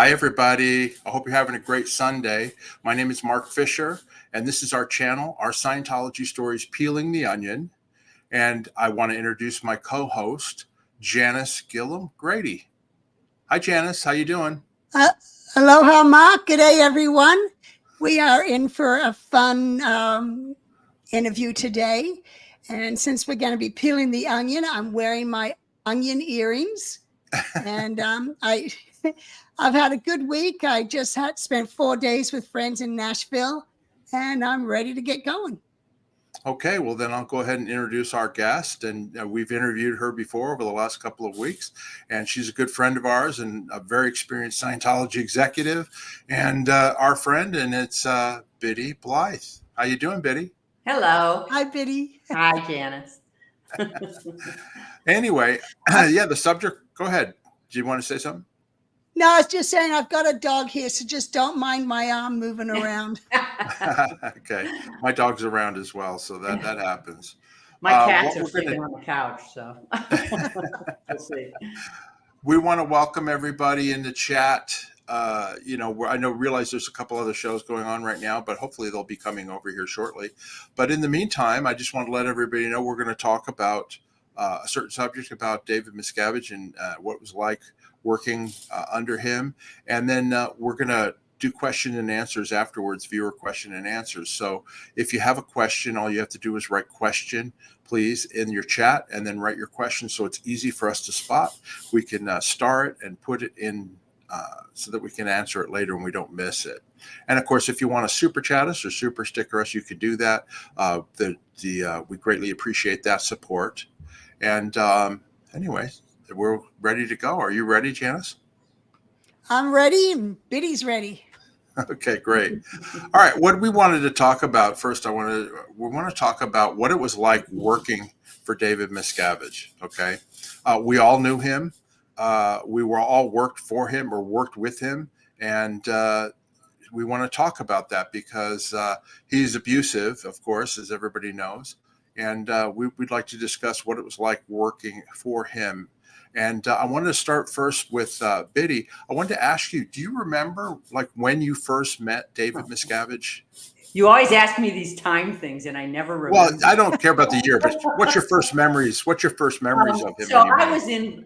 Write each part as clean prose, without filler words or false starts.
Hi, everybody. I hope you're having a great Sunday. My name is Mark Fisher, and this is our channel, our Scientology Stories Peeling the Onion. And I want to introduce my co-host, Janis Gillham Grady. Hi, Janis. How you doing? Aloha, Mark. Good day, everyone. We are in for a fun interview today. And since we're going to be peeling the onion, I'm wearing my onion earrings. And I've had a good week. I just spent 4 days with friends in Nashville, and I'm ready to get going. Okay, well, then I'll go ahead and introduce our guest. And we've interviewed her before over the last couple of weeks. And she's a good friend of ours and a very experienced Scientology executive and our friend. And it's Bitty Blythe. How you doing, Bitty? Hello. Hi, Bitty. Hi, Janis. Anyway, yeah, the subject, go ahead. Do you want to say something? No, I was just saying I've got a dog here, so just don't mind my arm moving around. Okay. My dog's around as well, so that happens. My cats are sleeping on the couch, so we'll see. We want to welcome everybody in the chat. I realize there's a couple other shows going on right now, but hopefully they'll be coming over here shortly. But in the meantime, I just want to let everybody know we're going to talk about a certain subject about David Miscavige and what it was like working under him. And then we're going to do question and answers afterwards, viewer question and answers. So if you have a question, all you have to do is write question, please, in your chat, and then write your question so it's easy for us to spot. We can star it and put it in so that we can answer it later and we don't miss it. And of course, if you want to super chat us or super sticker us, you could do that. We greatly appreciate that support. And anyway, we're ready to go. Are you ready, Janis? I'm ready, and Bitty's ready. Okay, great. All right, what we wanted to talk about first, we want to talk about what it was like working for David Miscavige. Okay, we all knew him. We were all worked for him or worked with him, and we want to talk about that because he's abusive, of course, as everybody knows, and we'd like to discuss what it was like working for him. And I wanted to start first with Bitty. I wanted to ask you, do you remember like when you first met David Miscavige? You always ask me these time things, and I never remember. Well, I don't care about the year, but what's your first memories? What's your first memories of him? So I was in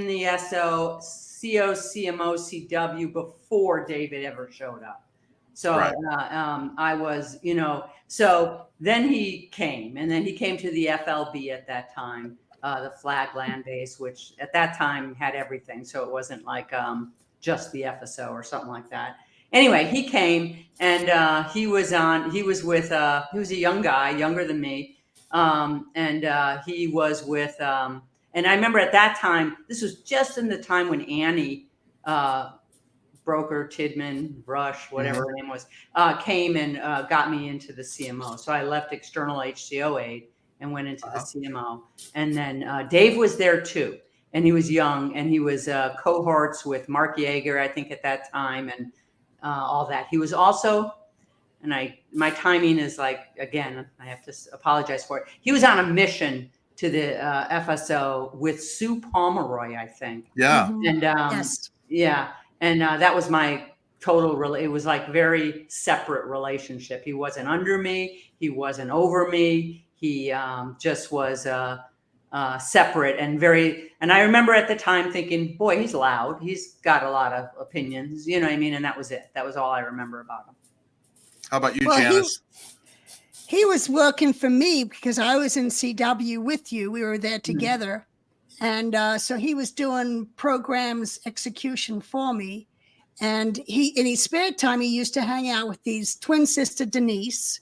the CMO CW before David ever showed up. So right. I was, so then he came, and then he came to the FLB at that time. The Flag Land Base, which at that time had everything. So it wasn't like just the FSO or something like that. Anyway, he came and he was a young guy, younger than me. And he was with, and I remember at that time, this was just in the time when Annie, Broker, Tidman, Rush, whatever her name was, came and got me into the CMO. So I left external HCO aid and went into the CMO. And then Dave was there too. And he was young, and he was cohorts with Mark Yeager, I think, at that time, and all that. He was also, and my timing is like, again, I have to apologize for it. He was on a mission to the FSO with Sue Pomeroy, I think. Yeah. And Yes. Yeah. And that was my total, it was like very separate relationship. He wasn't under me. He wasn't over me. He just was separate and and I remember at the time thinking, boy, he's loud. He's got a lot of opinions, you know what I mean? And that was it. That was all I remember about him. How about you, Janis? He was working for me because I was in CW with you. We were there together. And so he was doing programs execution for me. And in his spare time, he used to hang out with these twin sister Denise,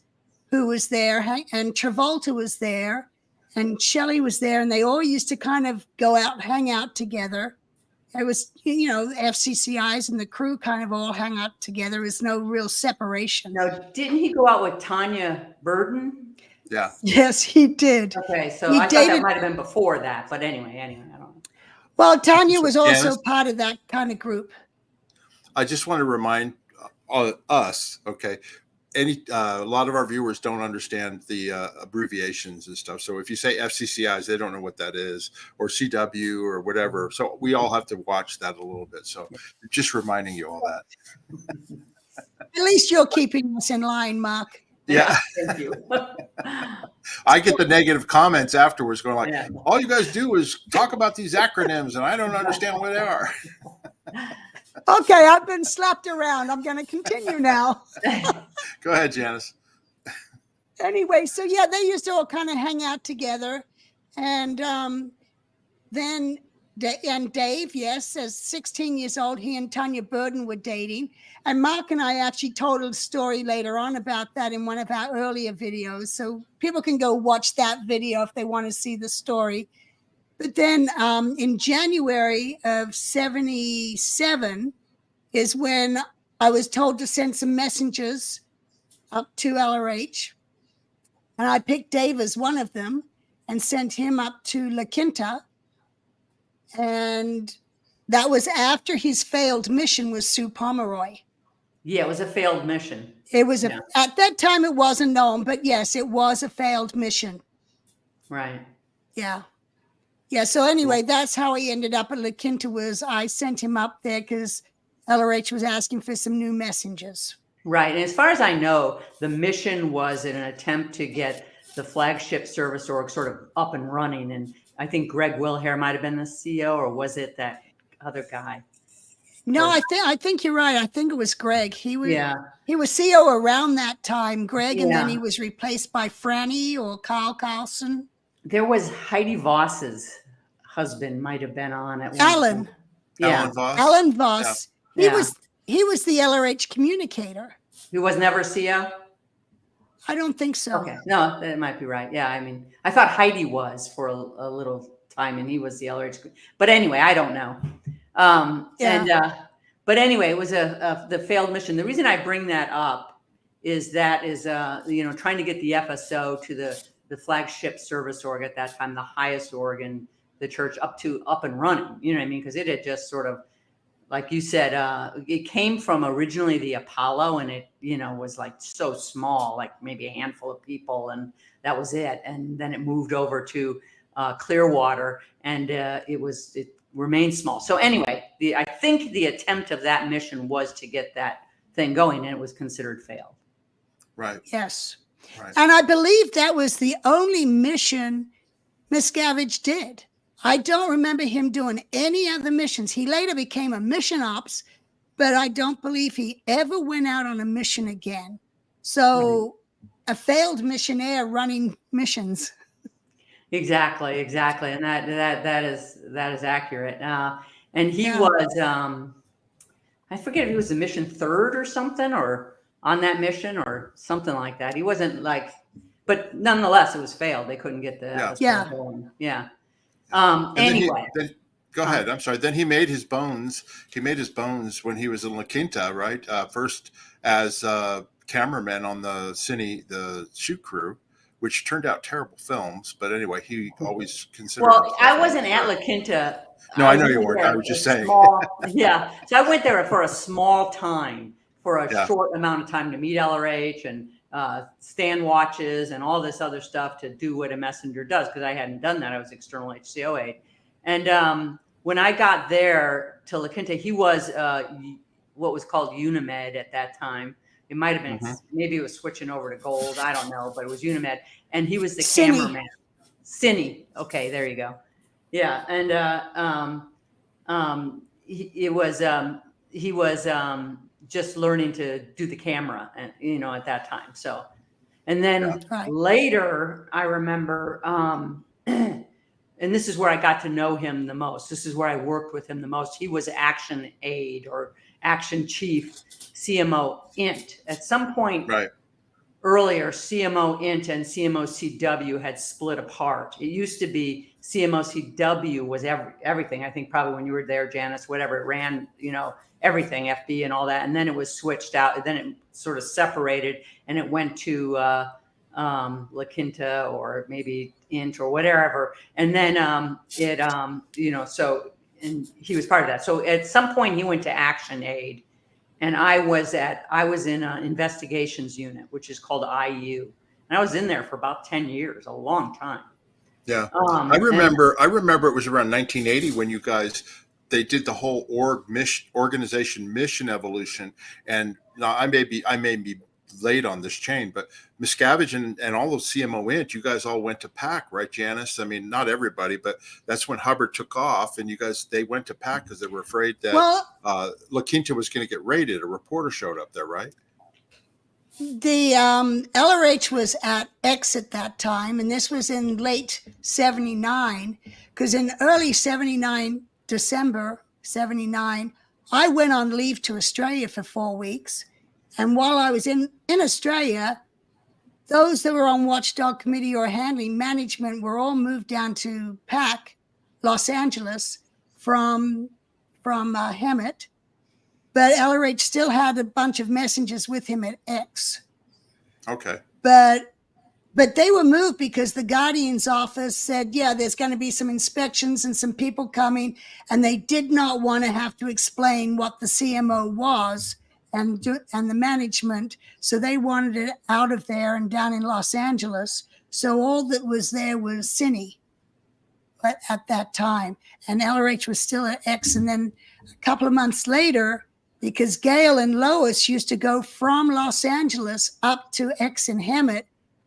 who was there, and Travolta was there, and Shelley was there, and they all used to kind of go out, hang out together. It was, the FCCIs and the crew kind of all hang out together. There was no real separation. No, didn't he go out with Tanya Burden? Yeah. Yes, he did. Okay, so I thought that might have been before that, but anyway, I don't know. Well, Tanya was also part of that kind of group. I just want to remind us, okay, a lot of our viewers don't understand the abbreviations and stuff. So if you say FCCIs, they don't know what that is, or CW or whatever. So we all have to watch that a little bit. So just reminding you all that. At least you're keeping us in line, Mark. Yeah. Thank you. I get the negative comments afterwards going like, Yeah. all you guys do is talk about these acronyms and I don't understand what they are. Okay, I've been slapped around. I'm going to continue now. Go ahead, Janis. Anyway, so yeah, they used to all kind of hang out together. And then Dave, yes, as 16 years old, he and Tanya Burden were dating. And Mark and I actually told a story later on about that in one of our earlier videos. So people can go watch that video if they want to see the story. But then in January of 77 is when I was told to send some messengers up to LRH. And I picked Dave as one of them and sent him up to La Quinta. And that was after his failed mission with Sue Pomeroy. Yeah, it was a failed mission. It was at that time it wasn't known, but yes, it was a failed mission. Right. Yeah. Yeah. So anyway, that's how he ended up at La Quinta. Was I sent him up there because LRH was asking for some new messengers. Right. And as far as I know, the mission was in an attempt to get the flagship service org sort of up and running. And I think Greg Wilhare might have been the CEO, or was it that other guy? No, I think you're right. I think it was Greg. He was CEO around that time, Greg, and then he was replaced by Franny or Carl Carlson. There was Heidi Voss's husband might have been on at Alan. Yeah. Alan Voss. Yeah. He was the LRH communicator. He was never CEO? I don't think so. Okay. No, that might be right. Yeah. I mean, I thought Heidi was for a little time and he was the LRH. But anyway, I don't know. But anyway, it was the failed mission. The reason I bring that up is trying to get the FSO to the flagship service org at that time, the highest org in the church, up and running. You know what I mean? Because it had just sort of, like you said, it came from originally the Apollo, and it was like so small, like maybe a handful of people, and that was it. And then it moved over to Clearwater, and it remained small. So anyway, I think the attempt of that mission was to get that thing going, and it was considered failed. Right. Yes. Right. And I believe that was the only mission Miscavige did. I don't remember him doing any other missions. He later became a mission ops, but I don't believe he ever went out on a mission again. So a failed missionaire running missions. Exactly. And that is accurate. And he was, I forget if he was the mission third or something, or on that mission or something like that. He wasn't but nonetheless, it was failed. They couldn't get the going. Yeah. Anyway. Go ahead. I'm sorry. Then he made his bones. He made his bones when he was in La Quinta, right? First as cameraman on the shoot crew, which turned out terrible films. But anyway, he always considered. Well, I wasn't at La Quinta. No, I know you weren't. I was just saying. So I went there for a small time, for a short amount of time, to meet LRH and stand watches and all this other stuff to do what a messenger does, because I hadn't done that. I was external HCO aide. And when I got there to La Quinta, he was what was called Unimed at that time. It might have been, maybe it was switching over to gold. I don't know, but it was Unimed. And he was the cameraman. Cine. Okay, there you go. Yeah. And he was just learning to do the camera, and at that time. So, and then later I remember, and this is where I got to know him the most. This is where I worked with him the most. He was action aide or action chief, CMO INT. At some point earlier, CMO INT and CMO CW had split apart. It used to be CMO CW was everything. I think probably when you were there, Janis, whatever, it ran, everything, FB and all that. And then it was switched out. Then it sort of separated and it went to La Quinta or maybe INT or whatever. And then so, and he was part of that. So at some point he went to Action Aid, and I was in an investigations unit, which is called IU, and I was in there for about 10 years, a long time. Yeah, I remember it was around 1980 when you guys, they did the whole organization mission evolution. And now I may be late on this chain, but Miscavige and all those CMO int, you guys all went to PAC, right, Janis? I mean, not everybody, but that's when Hubbard took off, and they went to PAC because they were afraid that Quinta was going to get raided. A reporter showed up there, right? The LRH was at X at that time, and this was in late 79, because in early 79, December 79, I went on leave to Australia for 4 weeks. And while I was in Australia, those that were on Watchdog Committee or handling management were all moved down to PAC, Los Angeles, from Hemet. But LRH still had a bunch of messengers with him at X. Okay. But they were moved because the Guardian's office said, yeah, there's going to be some inspections and some people coming, and they did not want to have to explain what the CMO was and the management. So they wanted it out of there and down in Los Angeles. So all that was there was Cine at that time. And LRH was still at X. And then a couple of months later, because Gail and Lois used to go from Los Angeles up to X in Hemet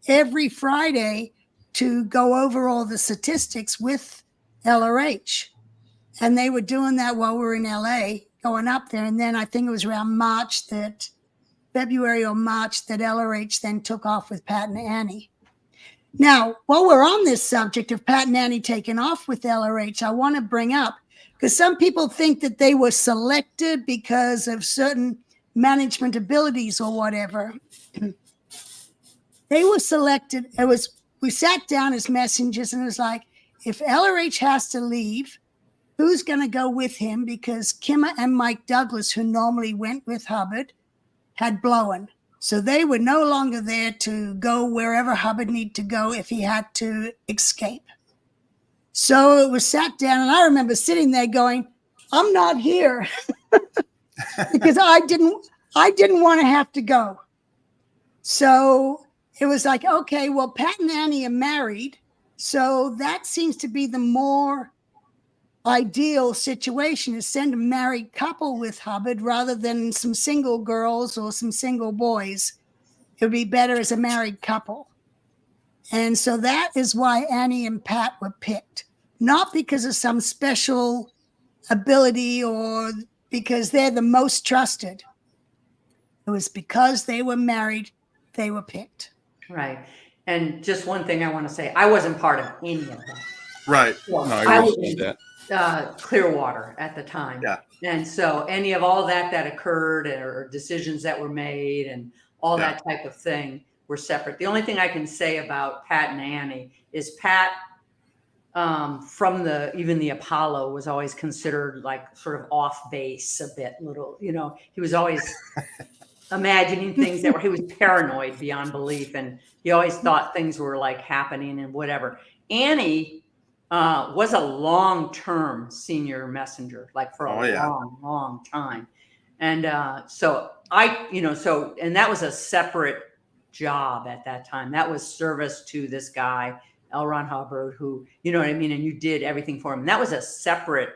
every Friday to go over all the statistics with LRH. And they were doing that while we were in LA, going up there. And then I think it was around February or March that LRH then took off with Pat and Annie. Now, while we're on this subject of Pat and Annie taking off with LRH, I want to bring up, because some people think that they were selected because of certain management abilities or whatever. They were selected. We sat down as messengers, and it was like, if LRH has to leave, who's going to go with him? Because Kimmer and Mike Douglas, who normally went with Hubbard, had blown. So they were no longer there to go wherever Hubbard needed to go if he had to escape. So it was sat down, and I remember sitting there going, I'm not here because I didn't want to have to go. So it was like, okay, well, Pat and Annie are married. So that seems to be the more ideal situation, is send a married couple with Hubbard rather than some single girls or some single boys. It would be better as a married couple. And so that is why Annie and Pat were picked, not because of some special ability or because they're the most trusted. It was because they were married, they were picked. Right. And just one thing I want to say, I wasn't part of any of that. Right. Well, no, I was in Clearwater at the time. Yeah. And so any of all that occurred or decisions that were made and all that type of thing were separate. The only thing I can say about Pat and Annie is Pat, from even the Apollo, was always considered like sort of off base a bit, he was always imagining things he was paranoid beyond belief, and he always thought things were like happening and whatever. Annie was a long-term senior messenger, like for a long time. And and that was a separate job at that time. That was service to this guy, L. Ron Hubbard, who, you know what I mean? And you did everything for him. And that was a separate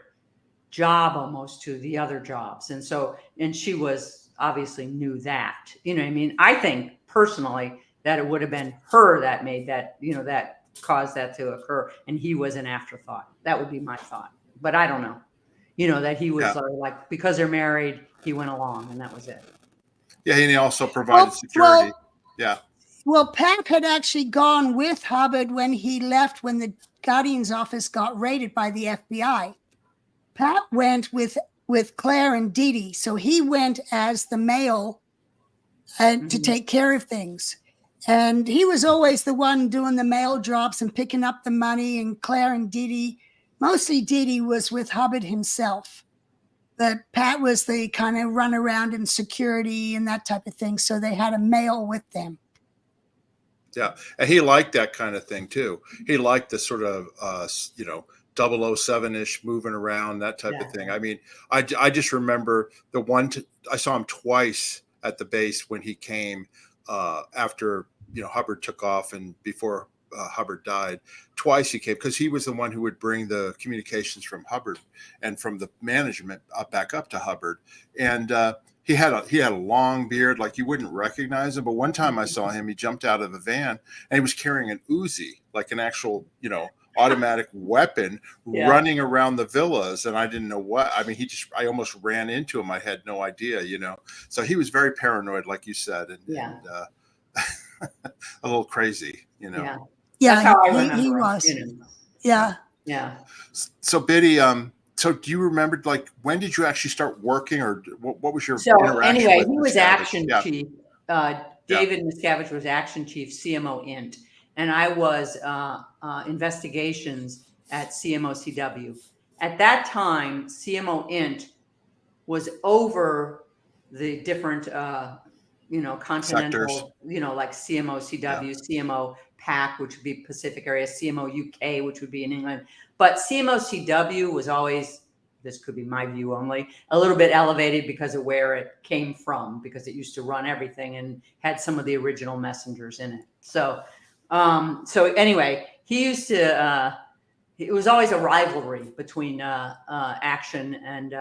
job almost to the other jobs. And so, and she was obviously knew that, you know what I mean? I think personally that it would have been her that made that, that caused that to occur. And he was an afterthought. That would be my thought. But I don't know, that he was like, because they're married, he went along and that was it. Yeah. And he also provided security. Well, Pat had actually gone with Hubbard when he left, when the Guardian's office got raided by the FBI. Pat went with Claire and Dee Dee. So he went as the male to take care of things. And he was always the one doing the mail drops and picking up the money. And Claire and Dee Dee, mostly Dee Dee, was with Hubbard himself. But Pat was the kind of run around in security and that type of thing. So they had a male with them. Yeah. And he liked that kind of thing too. He liked the sort of, 007-ish moving around, that type of thing. I mean, I just remember I saw him twice at the base when he came after, Hubbard took off and before Hubbard died. Twice he came because he was the one who would bring the communications from Hubbard and from the management back up to Hubbard. And he had a long beard, like you wouldn't recognize him. But one time I saw him, he jumped out of the van and he was carrying an Uzi, like an actual, automatic weapon, running around the villas. And I didn't know what, I mean, I almost ran into him. I had no idea, so he was very paranoid, like you said, and a little crazy, Yeah, that's how I remember he him, was. Yeah. So Bitty, so do you remember, like, when did you actually start working, or what was your interaction anyway, with he was Miscavige? action chief. David Miscavige was action chief, CMO Int, and I was investigations at CMO-CW. At that time, CMO Int was over the different, continental, Sectors. like CMO-CW, CMO PAC, which would be Pacific area, CMO UK, which would be in England. But CMO-CW was always, this could be my view only, a little bit elevated because of where it came from, because it used to run everything and had some of the original messengers in it. So anyway, he used to, it was always a rivalry between action and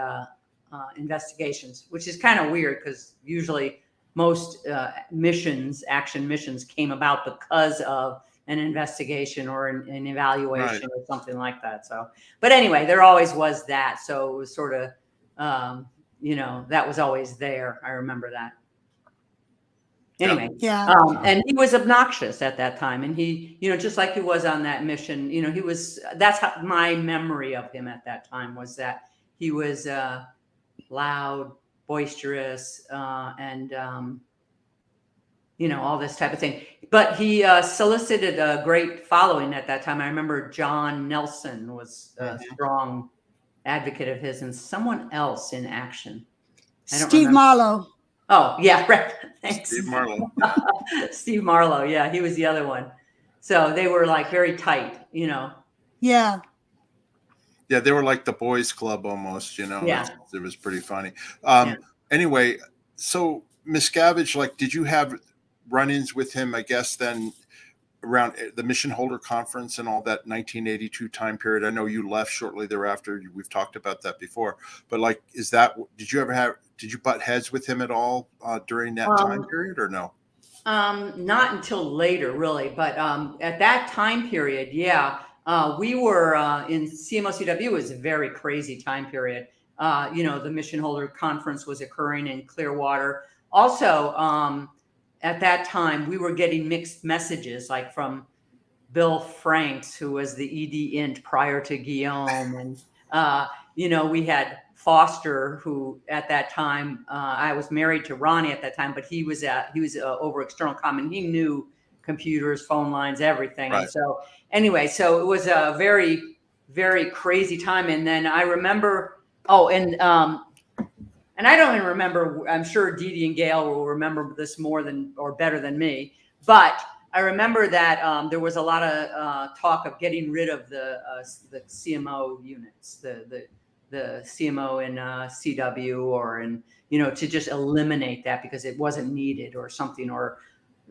investigations, which is kind of weird because usually most action missions came about because of an investigation or an evaluation or something like that. So, but anyway, there always was that. So it was sort of, that was always there. I remember that. Anyway, and he was obnoxious at that time. And he, just like he was on that mission, that's how my memory of him at that time was, that he was loud, boisterous, and all this type of thing. But he solicited a great following at that time. I remember John Nelson was a strong advocate of his, and someone else in action. Steve Marlowe. Oh, yeah, right. Thanks. Steve Marlowe. Steve Marlowe, yeah, he was the other one. So they were like very tight, Yeah. Yeah, they were like the boys club almost, Yeah. It was pretty funny. Anyway, so Miscavige, like, did you have run-ins with him, I guess, then around the Mission Holder Conference and all that 1982 time period? I know you left shortly thereafter. We've talked about that before, but like, did you butt heads with him at all during that time period, or no? Not until later, really. But at that time period, we were in CMO-CW was a very crazy time period. The Mission Holder Conference was occurring in Clearwater. Also, at that time, we were getting mixed messages, like from Bill Franks, who was the ED Int prior to Gillham. And, we had Foster, who at that time, I was married to Ronnie at that time, but he was over external comm. He knew computers, phone lines, everything. Right. And so anyway, so it was a very, very crazy time. And then I remember, and I don't even remember, I'm sure Dee Dee and Gail will remember this more than or better than me, but I remember that there was a lot of talk of getting rid of the CMO units, the CMO in CW or in, to just eliminate that because it wasn't needed or something, or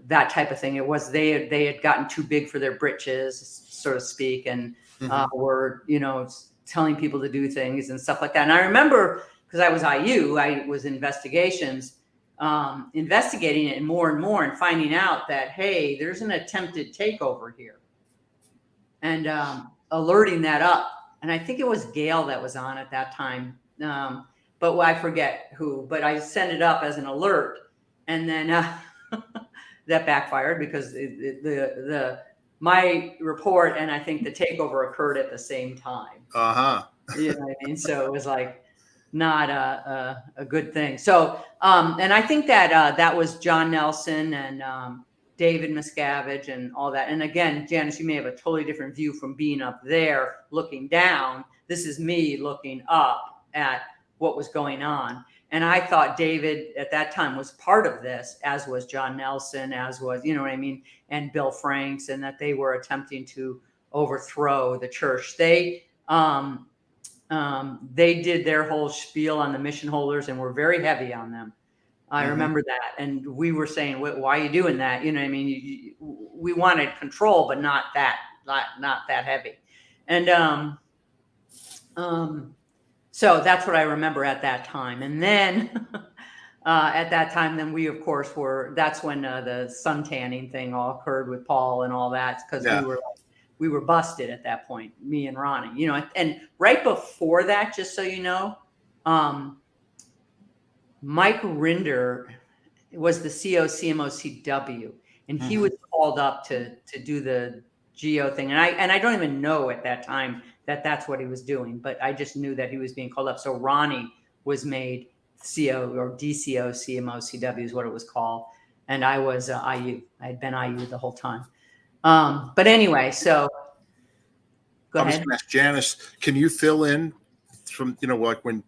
that type of thing. It was, they had gotten too big for their britches, so to speak, and were, telling people to do things and stuff like that. And I remember, because I was IU, I was investigations, investigating it more and finding out that, hey, there's an attempted takeover here, and alerting that up. And I think it was Gail that was on at that time, but I forget who. But I sent it up as an alert, and then that backfired because my report and I think the takeover occurred at the same time. You know what I mean? So it was like not a good thing. So and I think that that was John Nelson and David Miscavige and all that. And again, Janis, you may have a totally different view from being up there looking down. This is me looking up at what was going on. And I thought David at that time was part of this, as was John Nelson, as was, you know what I mean, and Bill Franks, and that they were attempting to overthrow the church. They they did their whole spiel on the mission holders and were very heavy on them. I remember that. And we were saying, why are you doing that? You know what I mean? We wanted control, but not that heavy. And so that's what I remember at that time. And then at that time, then we, of course, that's when the sun tanning thing all occurred with Paul and all that, because we were busted at that point, me and Ronnie, you know. And right before that, just so you know, Mike Rinder was the CMOCW, and he was called up to do the GEO thing. And I don't even know at that time that that's what he was doing, but I just knew that he was being called up. So Ronnie was made CO or DCO CMOCW is what it was called. And I was IU. I had been IU the whole time. But anyway, so go ahead. I was going to ask Janis, can you fill in from, you know, like when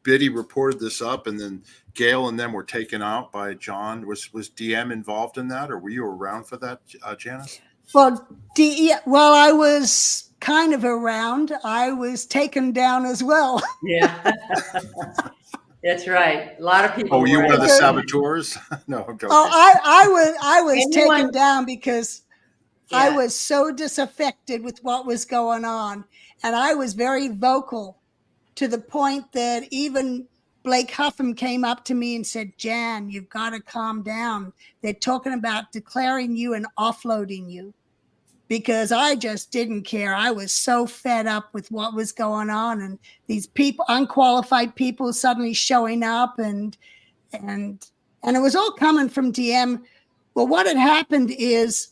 Bitty reported this up and then Gail and them were taken out by John, was DM involved in that, or were you around for that, Janis? Well, I was kind of around. I was taken down as well. Yeah. That's right. A lot of people. Oh, you were the saboteurs? No, I'm joking. Oh, I was taken down because I was so disaffected with what was going on. And I was very vocal to the point that even Blake Huffam came up to me and said, Jan, you've got to calm down. They're talking about declaring you and offloading you. Because I just didn't care. I was so fed up with what was going on, and these people, unqualified people, suddenly showing up, and it was all coming from DM. Well, what had happened is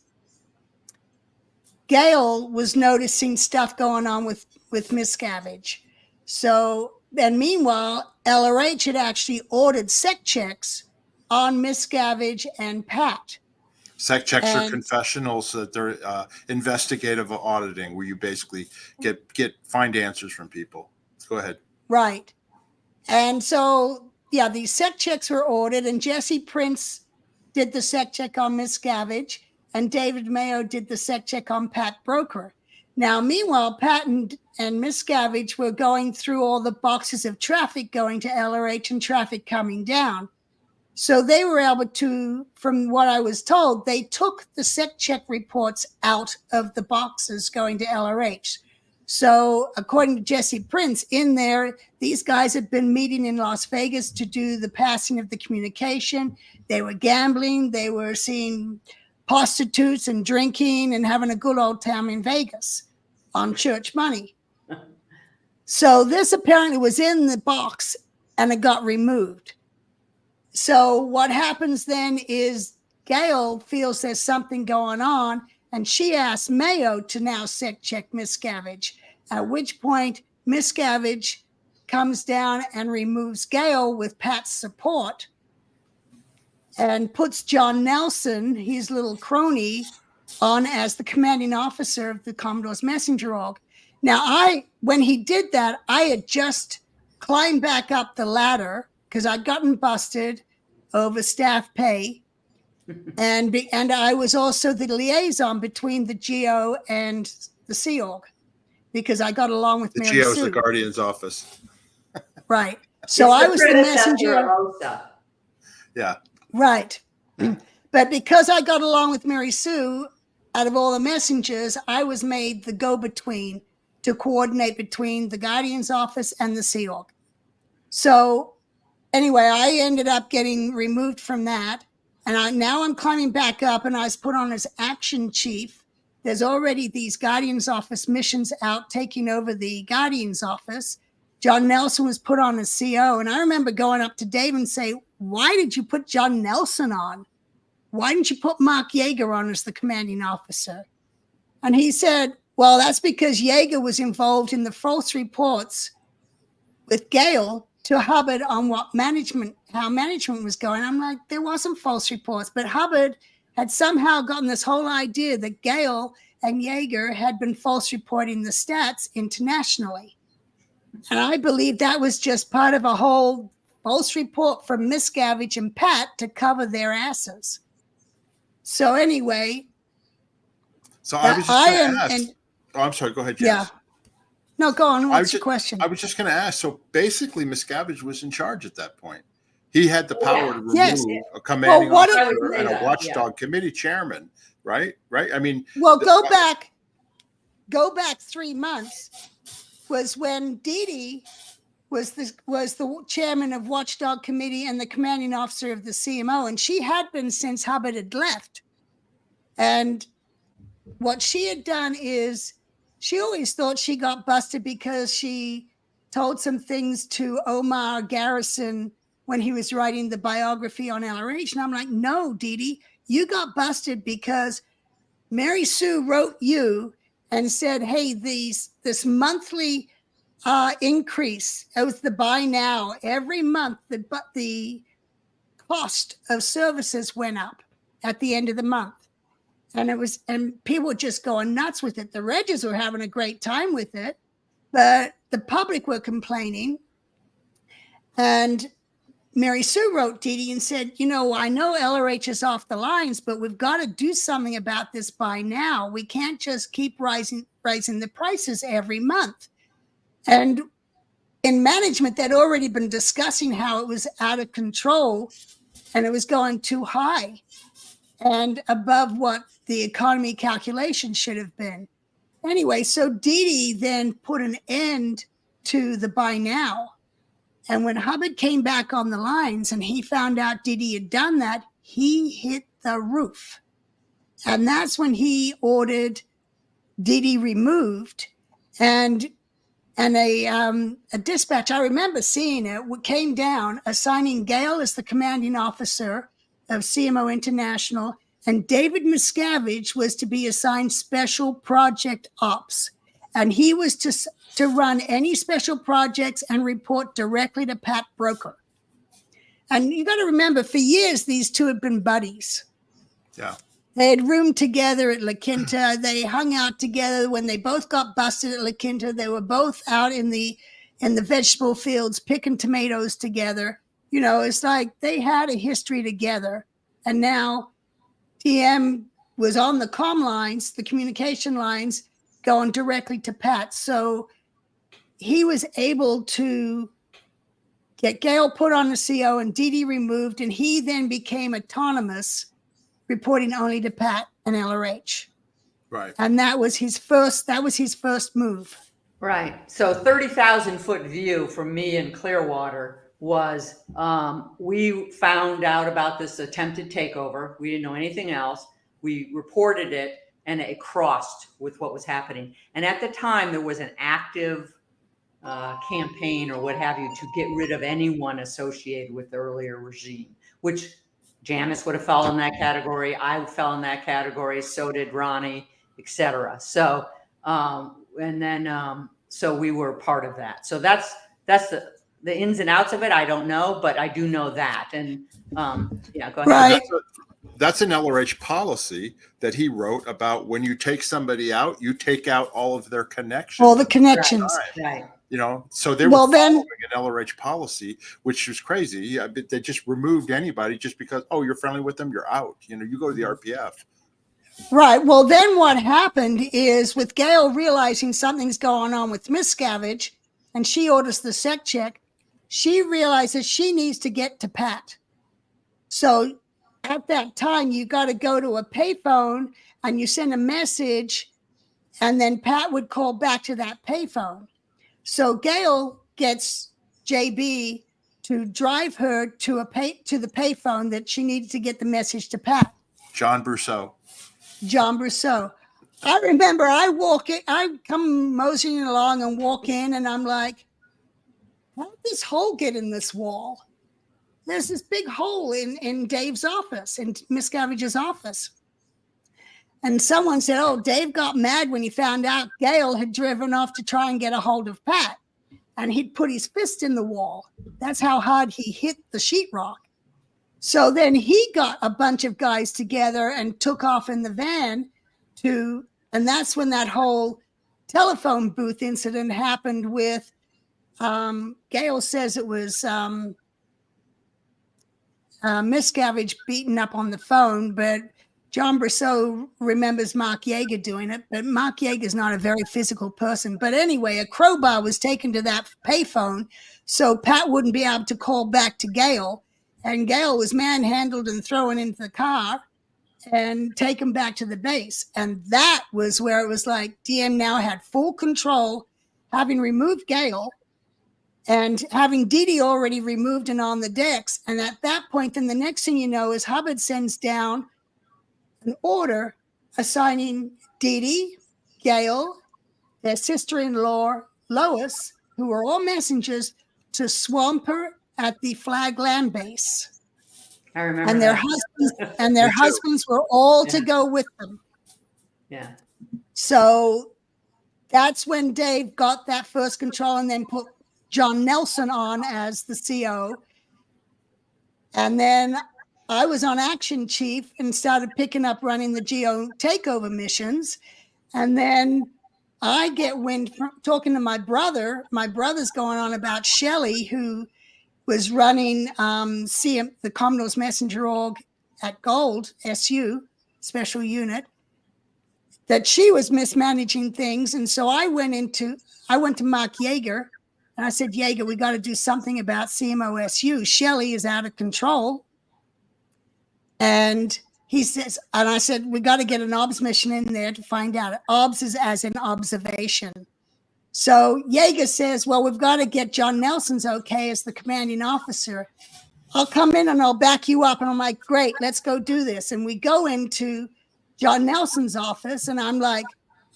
Gail was noticing stuff going on with Miscavige. So, and meanwhile, LRH had actually ordered sec checks on Miscavige and Pat. Sec checks are confessionals that they're investigative auditing, where you basically find answers from people. Go ahead. Right. And so, yeah, these sec checks were ordered, and Jesse Prince did the sec check on Miscavige, and David Mayo did the sec check on Pat Broker. Now, meanwhile, Pat and Miscavige were going through all the boxes of traffic going to LRH and traffic coming down. So they were able to, from what I was told, they took the sec check reports out of the boxes going to LRH. So according to Jesse Prince, in there, these guys had been meeting in Las Vegas to do the passing of the communication. They were gambling. They were seeing prostitutes and drinking and having a good old time in Vegas on church money. So this apparently was in the box and it got removed. So what happens then is Gail feels there's something going on, and she asks Mayo to now sec check Miscavige, at which point Miscavige comes down and removes Gail with Pat's support and puts John Nelson, his little crony, on as the commanding officer of the Commodore's messenger org. Now, when he did that, I had just climbed back up the ladder because I'd gotten busted over staff pay. And I was also the liaison between the GEO and the Sea Org because I got along with Mary Sue. The GEO is the Guardian's office. Right. So I was the messenger. Yeah. Right. But because I got along with Mary Sue, out of all the messengers, I was made the go-between to coordinate between the Guardian's office and the Sea Org. So anyway, I ended up getting removed from that. And now I'm climbing back up, and I was put on as action chief. There's already these Guardian's office missions out taking over the Guardian's office. John Nelson was put on as CO. And I remember going up to Dave and say, why did you put John Nelson on? Why didn't you put Mark Yeager on as the commanding officer? And he said, well, that's because Yeager was involved in the false reports with Gail to Hubbard on how management was going. I'm like, there wasn't false reports, but Hubbard had somehow gotten this whole idea that Gail and Yeager had been false reporting the stats internationally. And I believe that was just part of a whole false report from Miscavige and Pat to cover their asses. So anyway. So I was just going to ask. I'm sorry, go ahead, Janis. No, go on. I What's was your just, question? I was just going to ask. So basically, Miscavige was in charge at that point. He had the power to remove Yes. a commanding Well, what I would officer say and a that, watchdog committee chairman, right? Right. I mean, Well, go back 3 months was when Dee Dee was the chairman of Watchdog Committee and the commanding officer of the CMO, and she had been since Hubbard had left. And what she had done is she always thought she got busted because she told some things to Omar Garrison when he was writing the biography on LRH. And I'm like, no, Dee Dee, you got busted because Mary Sue wrote you and said, hey, this monthly increase, it was the buy now, every month the cost of services went up at the end of the month. And people were just going nuts with it. The Regis were having a great time with it, but the public were complaining. And Mary Sue wrote Dee Dee and said, I know LRH is off the lines, but we've got to do something about this by now. We can't just keep rising the prices every month. And in management, they'd already been discussing how it was out of control and it was going too high and above what the economy calculation should have been. Anyway, so Dee Dee then put an end to the buy now. And when Hubbard came back on the lines and he found out Dee Dee had done that, he hit the roof. And that's when he ordered Dee Dee removed. And a dispatch, I remember seeing it, came down assigning Gail as the commanding officer of CMO International, and David Miscavige was to be assigned special project ops. And he was to run any special projects and report directly to Pat Broker. And you got to remember, for years, these two had been buddies. Yeah. They had roomed together at La Quinta. They hung out together when they both got busted at La Quinta. They were both out in the vegetable fields picking tomatoes together. It's like they had a history together. And now TM was on the comm lines, the communication lines, going directly to Pat. So he was able to get Gail put on the CO and Dee Dee removed, and he then became autonomous, reporting only to Pat and LRH. Right. And that was his first move. Right. So 30,000 foot view from me in Clearwater was we found out about this attempted takeover. We didn't know anything else. We reported it and it crossed with what was happening. And at the time, there was an active campaign or what have you to get rid of anyone associated with the earlier regime, which Janis would have fallen in that category. I fell in that category. So did Ronnie, etc. So, so we were part of that. So that's the ins and outs of it. I don't know, but I do know that. And yeah, go ahead. Right. That's an LRH policy that he wrote about when you take somebody out, you take out all of their connections. All the connections. Right. So they were following an LRH policy, which was crazy. They just removed anybody just because, you're friendly with them, you're out. You go to the RPF. Right. Well, then what happened is with Gail realizing something's going on with Miscavige and she orders the sec check, she realizes she needs to get to Pat. So at that time, you got to go to a payphone and you send a message and then Pat would call back to that payphone. So Gail gets JB to drive her to the payphone that she needed to get the message to Pat. John Brousseau. I remember I come moseying along and walk in and I'm like, how did this hole get in this wall? There's this big hole in Dave's office, in Miscavige's office. And someone said, Dave got mad when he found out Gail had driven off to try and get a hold of Pat. And he'd put his fist in the wall. That's how hard he hit the sheetrock. So then he got a bunch of guys together and took off in the van and that's when that whole telephone booth incident happened with, Gail says it was Miscavige beaten up on the phone, but John Brousseau remembers Mark Yeager doing it, but Mark Yeager's not a very physical person. But anyway, a crowbar was taken to that payphone so Pat wouldn't be able to call back to Gail. And Gail was manhandled and thrown into the car and taken back to the base. And that was where it was like DM now had full control, having removed Gail and having Dee Dee already removed and on the decks. And at that point, then the next thing you know is Hubbard sends down an order assigning Dee Dee, Gail, their sister-in-law, Lois, who were all messengers, to swamp her at the Flag Land Base. I remember. And their that. husbands were all to go with them. Yeah. So that's when Dave got that first control and then put John Nelson on as the CO. And then I was on Action Chief and started picking up running the Geo takeover missions. And then I get wind from talking to my brother. My brother's going on about Shelley, who was running the Commodore's Messenger Org at Gold, SU, Special Unit, that she was mismanaging things. And so I went to Mark Yeager and I said, Yeager, we got to do something about CMOSU. Shelley is out of control. And he says, and I said, we got to get an OBS mission in there to find out. OBS is as an observation. So Yeager says, well, we've got to get John Nelson's okay as the commanding officer. I'll come in and I'll back you up. And I'm like, great, let's go do this. And we go into John Nelson's office and I'm like,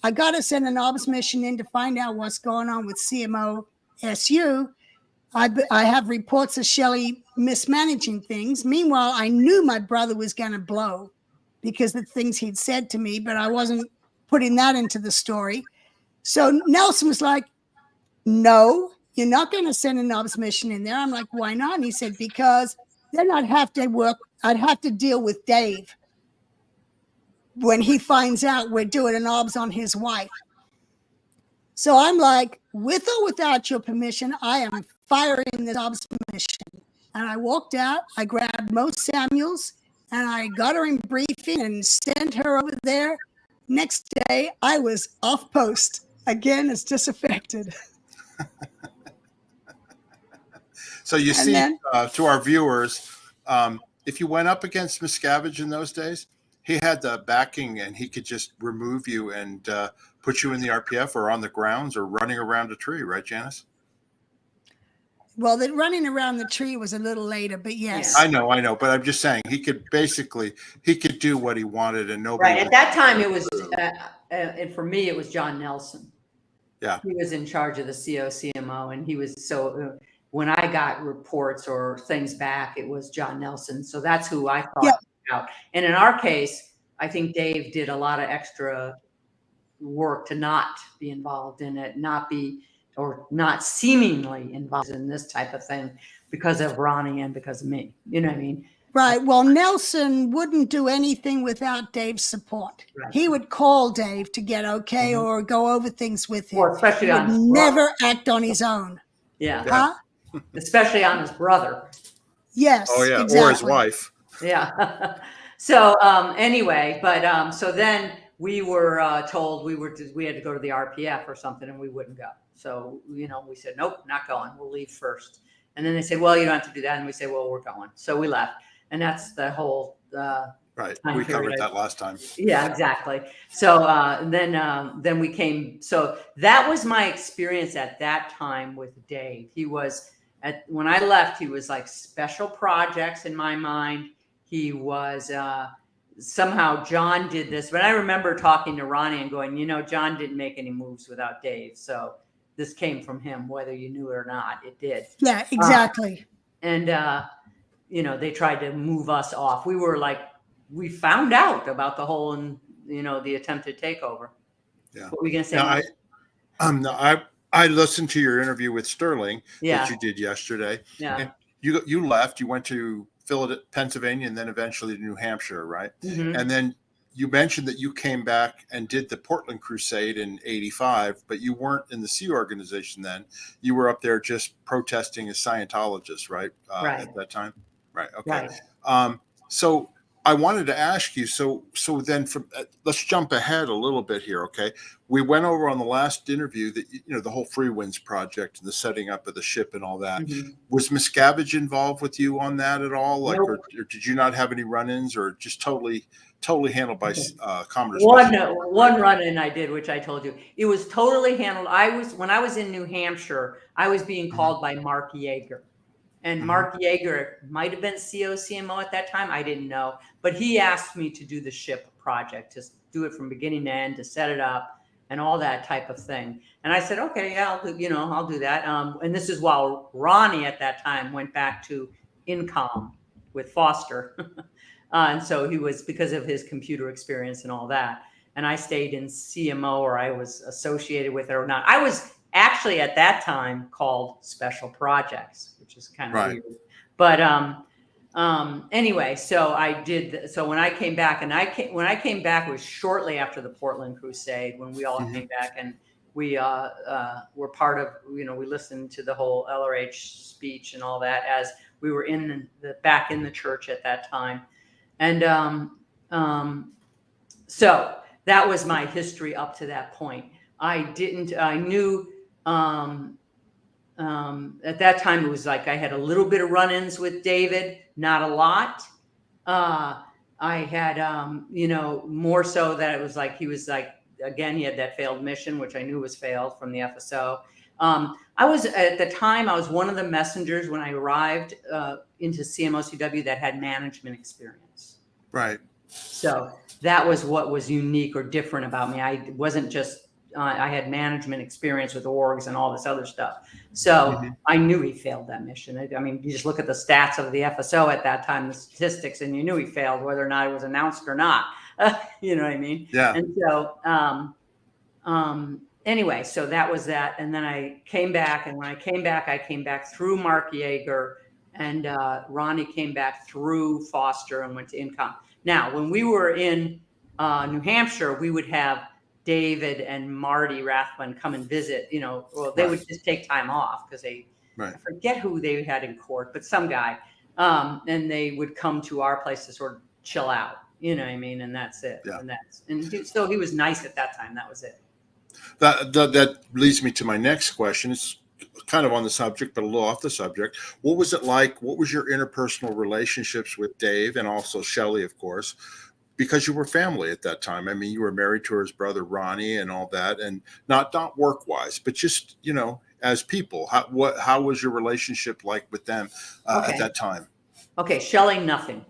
I got to send an OBS mission in to find out what's going on with CMOSU. I have reports of Shelley mismanaging things. Meanwhile, I knew my brother was going to blow because of the things he'd said to me, but I wasn't putting that into the story. So Nelson was like, no, you're not going to send an OBS mission in there. I'm like, why not? And he said, because then I'd have to deal with Dave when he finds out we're doing an OBS on his wife. So I'm like, with or without your permission, I am firing this OBS mission. And I walked out, I grabbed Mo Samuels, and I got her in briefing and sent her over there. Next day, I was off post, again as disaffected. So you see, to our viewers, if you went up against Miscavige in those days, he had the backing and he could just remove you and put you in the RPF or on the grounds or running around a tree, right, Janis? Well, the running around the tree was a little later, but yes. I know, but I'm just saying he could do what he wanted and nobody. Right, at that time it was, and for me it was John Nelson. Yeah, he was in charge of the CMO, and he was when I got reports or things back, it was John Nelson. So that's who I thought about. And in our case, I think Dave did a lot of extra work to not be involved in it, not seemingly involved in this type of thing because of Ronnie and because of me. You know what I mean? Right. Well, Nelson wouldn't do anything without Dave's support. Right. He would call Dave to get okay or go over things with him. Or especially he would never act on his own. Yeah. Huh? Especially on his brother. Yes. Oh, yeah. Exactly. Or his wife. Yeah. So anyway, but so then we were told we had to go to the RPF or something, and we wouldn't go. So, we said, nope, not going. We'll leave first. And then they said, well, you don't have to do that. And we said, well, we're going. So we left. And that's the whole right. We covered that last time. Yeah, exactly. So then we came. So that was my experience at that time with Dave. He was when I left, he was like special projects in my mind. He was somehow John did this, but I remember talking to Ronnie and going, John didn't make any moves without Dave. So this came from him, whether you knew it or not, it did. Yeah, exactly. And they tried to move us off. We found out about the whole, the attempted takeover. Yeah. What were we going to say? Now, I listened to your interview with Sterling that you did yesterday. Yeah. And you left. You went to Pennsylvania and then eventually to New Hampshire, right? Mm-hmm. And then you mentioned that you came back and did the Portland Crusade in '85, but you weren't in the Sea Organization then. You were up there just protesting as Scientologists, right? Right. At that time? Right. Okay. Right. So I wanted to ask you, so then let's jump ahead a little bit here, okay? We went over on the last interview that, the whole Free Winds project and the setting up of the ship and all that. Mm-hmm. Was Miscavige involved with you on that at all? Like, Nope. or did you not have any run-ins, or just totally handled by Commodore One run-in I did, which I told you. It was totally handled. When I was in New Hampshire, I was being called by Mark Yeager. And Mark Yeager might have been COCMO at that time. I didn't know. But he asked me to do the ship project, to do it from beginning to end, to set it up and all that type of thing. And I said, okay, yeah, I'll do that. And this is while Ronnie at that time went back to Incom with Foster. And so he was, because of his computer experience and all that. And I stayed in CMO, or I was associated with it or not. I was actually at that time called Special Projects, which is kind of weird. But anyway, so I did. So when I came back, when I came back, it was shortly after the Portland Crusade, when we all came back, and we were part of, we listened to the whole LRH speech and all that as we were back in the church at that time. And so that was my history up to that point. I knew at that time it was like I had a little bit of run-ins with David, not a lot. I had, more so that it was like, he was like, again, he had that failed mission, which I knew was failed from the FSO. I was, at the time, I was one of the messengers when I arrived into CMOCW that had management experience. Right. So that was what was unique or different about me. I wasn't just, I had management experience with orgs and all this other stuff. So I knew he failed that mission. I mean, you just look at the stats of the FSO at that time, the statistics, and you knew he failed, whether or not it was announced or not. You know what I mean? Yeah. And so, anyway, so that was that. And then I came back, and when I came back through Mark Yeager, and Ronnie came back through Foster and went to Incom. Now, when we were in New Hampshire, we would have David and Marty Rathbun come and visit, they would just take time off because I forget who they had in court, but some guy. And they would come to our place to sort of chill out, you know what I mean? And that's it. Yeah. So he was nice at that time. That was it. That leads me to my next question. It's kind of on the subject, but a little off the subject. What was it like? What was your interpersonal relationships with Dave and also Shelley, of course? Because you were family at that time. I mean, you were married to his brother, Ronnie, and all that, and not work-wise, but just, as people. How was your relationship like with them at that time? Okay, Shelley, nothing.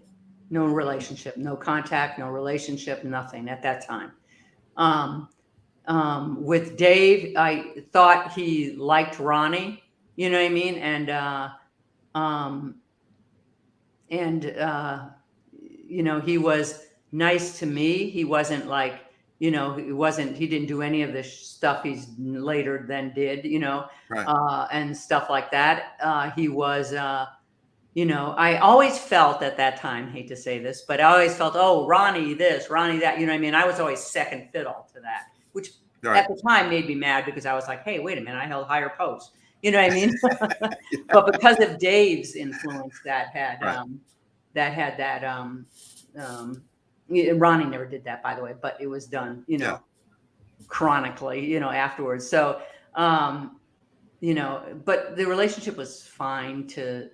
No relationship, no contact, no relationship, nothing at that time. With Dave, I thought he liked Ronnie, you know what I mean? And he was nice to me. He wasn't like, he didn't do any of the stuff he's later then did, and stuff like that. He was, I always felt at that time, hate to say this, but I always felt, oh, Ronnie this, Ronnie that, you know what I mean? I was always second fiddle to that, which at the time made me mad because I was like, hey, wait a minute, I held higher posts. You know what I mean? But because of Dave's influence that had, Ronnie never did that, by the way, but it was done, chronically, afterwards. So, but the relationship was fine to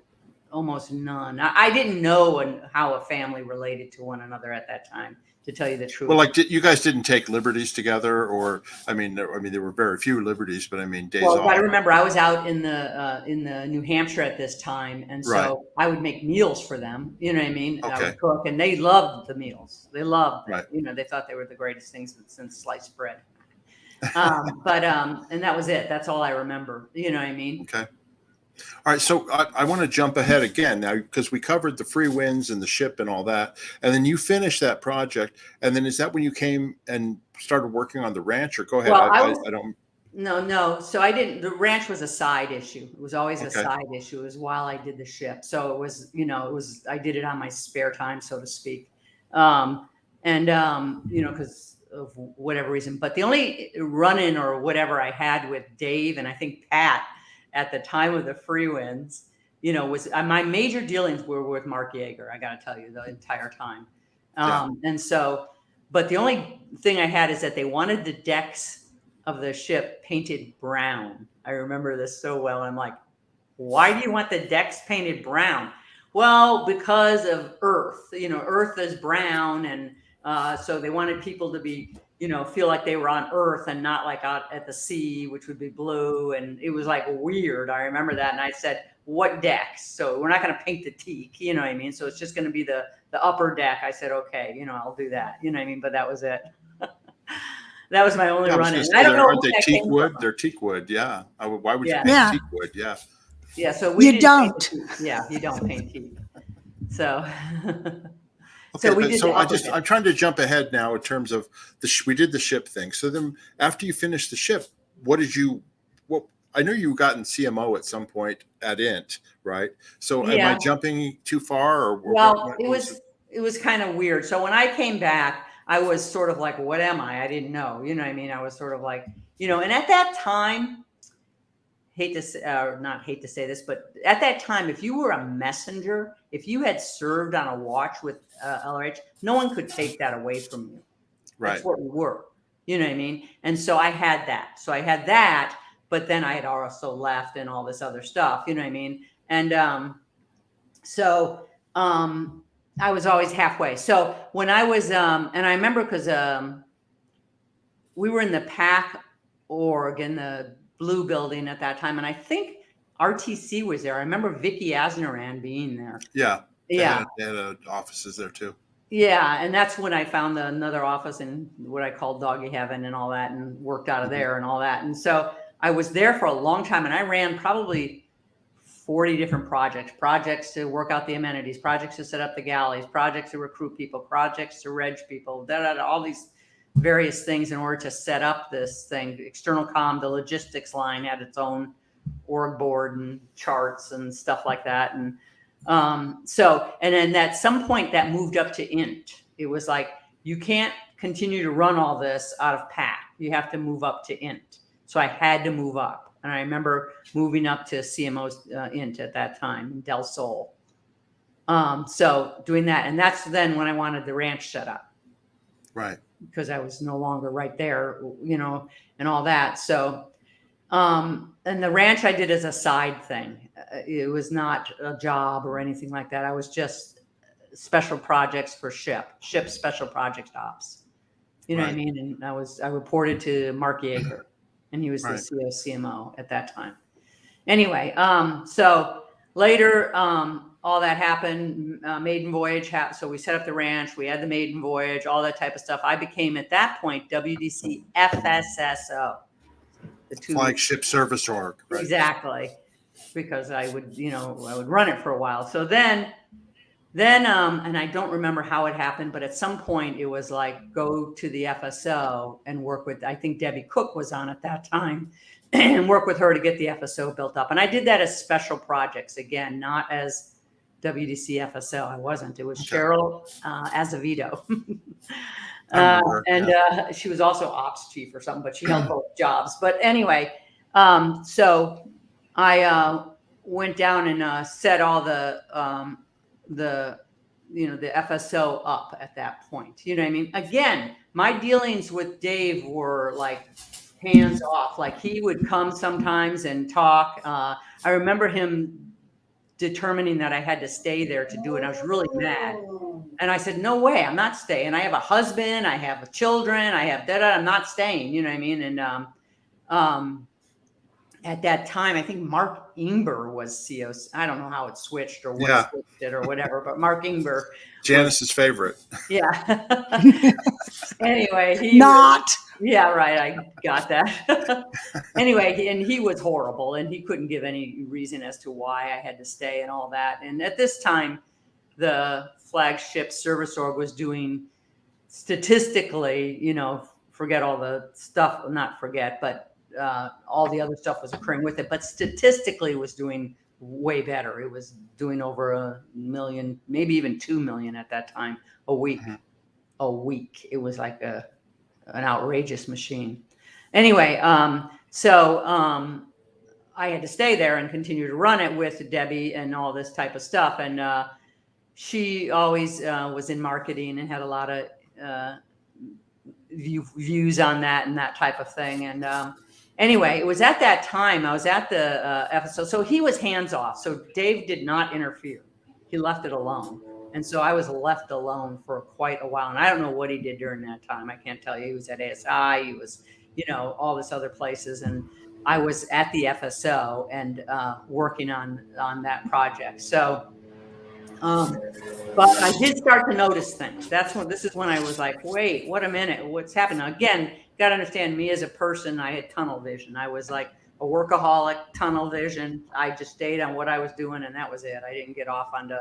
almost none. I didn't know how a family related to one another at that time, to tell you the truth. Well, like, you guys didn't take liberties together, or there were very few liberties, but I mean, days off. I remember I was out in the New Hampshire at this time, and so I would make meals for them. You know what I mean? Okay. I would cook, and they loved the meals. They loved it. They thought they were the greatest things since sliced bread. And that was it. That's all I remember. You know what I mean? Okay. All right, so I want to jump ahead again now, because we covered the Free Winds and the ship and all that, and then you finished that project, and then is that when you came and started working on the ranch? Or go ahead. Well, I don't. No. So I didn't. The ranch was a side issue. It was always a side issue. It was while I did the ship. So it was, I did it on my spare time, so to speak, because of whatever reason. But the only run-in or whatever I had with Dave, and I think Pat, at the time of the Free Winds, was my major dealings were with Mark Yeager. I got to tell you, the entire time. And so, but the only thing I had is that they wanted the decks of the ship painted brown. I remember this so well. I'm like, why do you want the decks painted brown? Well, because of Earth. Earth is brown, and so they wanted people to be, feel like they were on Earth and not like out at the sea, which would be blue. And it was like weird. I remember that, and I said, "What decks?" So we're not going to paint the teak, you know what I mean? So it's just going to be the upper deck. I said, "Okay, I'll do that," you know what I mean? But that was it. That was my only run in. I don't know. Aren't they teak wood? They're teak wood. Yeah. Why would you paint teak wood? Yeah. Yeah, so you don't. You don't paint teak. So, okay, I'm trying to jump ahead now in terms of we did the ship thing. So then, after you finished the ship, I know you got in CMO at some point at INT, right? So, am I jumping too far? It was kind of weird. So when I came back, I was sort of like, "What am I?" I didn't know. You know what I mean? I was sort of like, and at that time. Not hate to say this, but at that time, if you were a messenger, if you had served on a watch with LRH, no one could take that away from you. Right. That's what we were. You know what I mean? And so I had that. But then I had also left and all this other stuff. You know what I mean? And I was always halfway. So when I was, and I remember because we were in the PAC org in the Blue building at that time, and I think RTC was there. I remember Vicky Asnaran being there. Yeah, they had offices there too. Yeah, and that's when I found another office in what I call Doggy Heaven and all that, and worked out of there and all that. And so I was there for a long time, and I ran probably 40 different projects to work out the amenities, projects to set up the galleys, projects to recruit people, projects to reg people, all these various things in order to set up this thing. External comm, the logistics line had its own org board and charts and stuff like that. And and then at some point that moved up to INT. It was like, you can't continue to run all this out of PAC. You have to move up to INT. So I had to move up. And I remember moving up to CMO's INT at that time in Del Sol. So doing that. And that's then when I wanted the ranch set up. Right. Because I was no longer right there, and all that. So, and the ranch I did as a side thing. It was not a job or anything like that. I was just special projects for ship special project ops. You know what I mean? And I reported to Mark Yeager, and he was the CMO at that time. Anyway, so later, all that happened, maiden voyage. So we set up the ranch, we had the maiden voyage, all that type of stuff. I became at that point WDC FSSO, the flagship service org. Right? Exactly, because I would run it for a while. So then, and I don't remember how it happened, but at some point it was like, go to the FSO and work with, I think Debbie Cook was on at that time, and work with her to get the FSO built up. And I did that as special projects, again, not as WDC FSO. I wasn't. It was Cheryl Azevedo. She was also ops chief or something, but she held both jobs. But anyway, so I went down and set all the FSO up at that point. You know what I mean? Again, my dealings with Dave were like hands off. Like, he would come sometimes and talk. I remember him determining that I had to stay there to do it. I was really mad. And I said, no way, I'm not staying. I have a husband, I have children, I have I'm not staying, you know what I mean? And at that time, I think Mark Ingber was CO. I don't know how it switched or what switched it or whatever, but Mark Ingber. Janis's favorite. Yeah. Anyway, yeah, right. I got that. Anyway, and he was horrible, and he couldn't give any reason as to why I had to stay and all that. And at this time, the flagship service org was doing statistically, forget all the stuff, not forget, but all the other stuff was occurring with it. But statistically, it was doing way better. It was doing over 1 million, maybe even 2 million at that time a week. Mm-hmm. A week. It was like an outrageous machine. Anyway, so I had to stay there and continue to run it with Debbie and all this type of stuff. And she always was in marketing and had a lot of views on that and that type of thing. And anyway, it was at that time I was at the episode. So he was hands off. So Dave did not interfere. He left it alone. And so I was left alone for quite a while. And I don't know what he did during that time. I can't tell you. He was at ASI. He was, all this other places. And I was at the FSO and working on that project. So, but I did start to notice things. This is when I was like, wait, what a minute, what's happening? Now, again, got to understand me as a person, I had tunnel vision. I was like a workaholic, tunnel vision. I just stayed on what I was doing and that was it. I didn't get off onto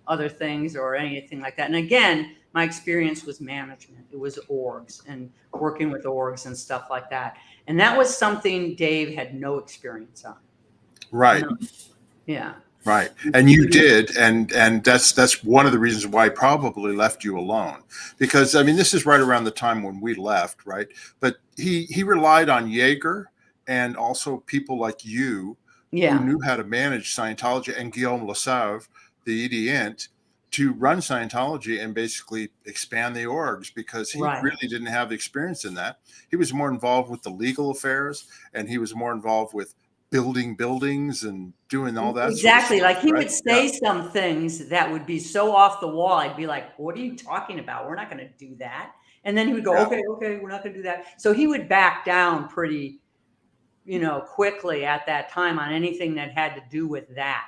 other things or anything like that. And again, my experience was management. It was orgs and working with orgs and stuff like that. And that was something Dave had no experience on. Right. Yeah. Right. And you did. And that's one of the reasons why I probably left you alone, because I mean, this is right around the time when we left. Right. But he relied on Jaeger and also people like you who knew how to manage Scientology, and Guillaume Lesauve, the ED-int, to run Scientology and basically expand the orgs, because he really didn't have the experience in that. He was more involved with the legal affairs, and he was more involved with building buildings and doing all that. Exactly. Sort of stuff, like he would say some things that would be so off the wall. I'd be like, what are you talking about? We're not going to do that. And then he would go, okay, we're not going to do that. So he would back down pretty, quickly at that time on anything that had to do with that.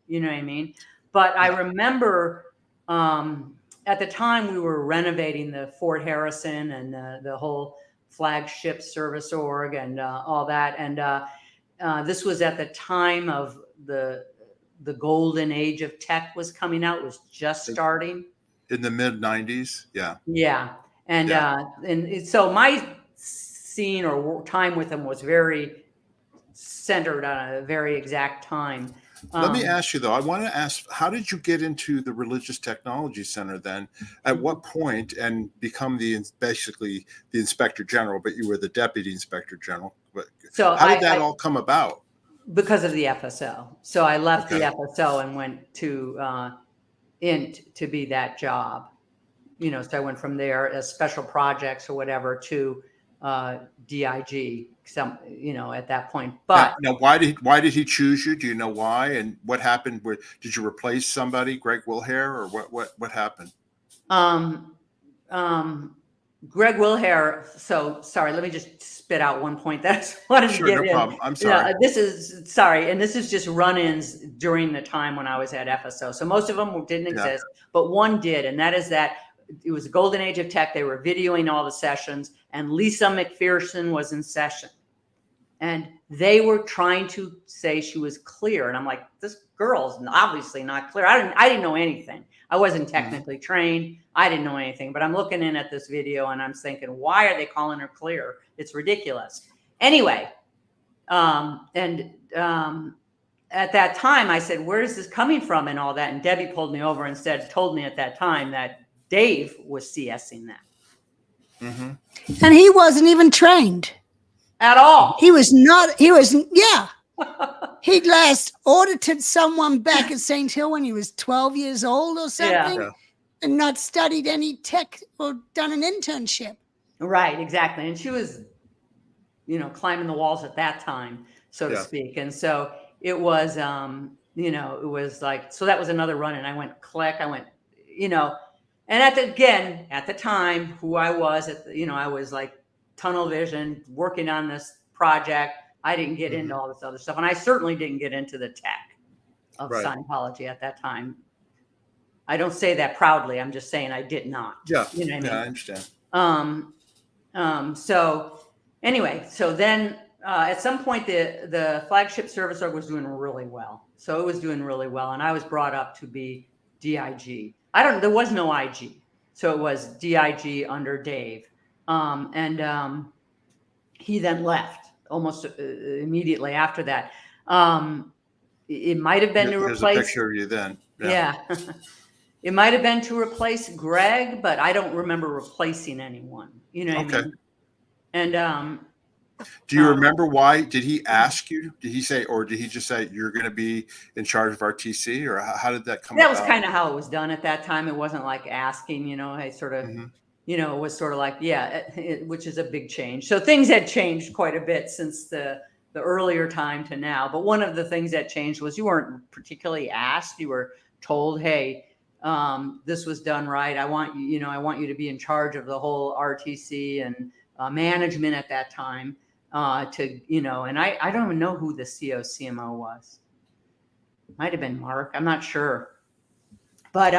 You know what I mean? But I remember at the time we were renovating the Fort Harrison and the whole flagship service org and all that. And this was at the time of the golden age of tech was coming out. It was just starting. In the mid 90s. Yeah. Yeah. And so my scene or time with him was very centered on a very exact time. Let me ask you, though, I want to ask, how did you get into the Religious Technology Center then? At what point, and become basically the Inspector General, but you were the Deputy Inspector General. So how did that all come about? Because of the FSO. So I left the FSO and went to INT to be that job. So I went from there as special projects or whatever to DIG, at that point. But now why did he choose you? Do you know why? And what happened? Did you replace somebody, Greg Wilhare, or what happened? Greg Wilhare. So sorry, let me just spit out one point that I wanted to get in. Problem. I'm sorry. This is just run-ins during the time when I was at FSO. So most of them didn't exist, but one did, and that is that it was a golden age of tech. They were videoing all the sessions, and Lisa McPherson was in session. And they were trying to say she was clear. And I'm like, this girl's obviously not clear. I didn't know anything. I wasn't technically trained. I didn't know anything. But I'm looking in at this video and I'm thinking, why are they calling her clear? It's ridiculous. Anyway, at that time, I said, where is this coming from and all that? And Debbie pulled me over and told me at that time that Dave was CSing that. Mm-hmm. And he wasn't even trained. At all. He'd last audited someone back at St. Hill when he was 12 years old or something, and not studied any tech or done an internship. Right, exactly. And she was, climbing the walls at that time, so to speak. And so it was, it was like, so that was another run. And I went click, and at the time, who I was, I was like, tunnel vision, working on this project. I didn't get into all this other stuff. And I certainly didn't get into the tech of Scientology at that time. I don't say that proudly. I'm just saying I did not. Yeah. You know what I mean? I understand. So anyway, so then at some point the flagship service org was doing really well. So it was doing really well. And I was brought up to be DIG. There was no IG. So it was DIG under Dave. He then left almost immediately after that. It might have been to replace. There's a picture of you then. Yeah. It might have been to replace Greg, but I don't remember replacing anyone. You know what I mean? And Do you remember why? Did he ask you? Did he say, or did he just say, you're going to be in charge of RTC? Or how did that come That about? was kind of how it was done at that time. It wasn't like asking, I sort of, it was sort of like, which is a big change. So things had changed quite a bit since the earlier time to now. But one of the things that changed was you weren't particularly asked. You were told, hey, this was done right. I want you to be in charge of the whole RTC and management at that time. And I don't even know who the CMO was. Might have been Mark. I'm not sure. But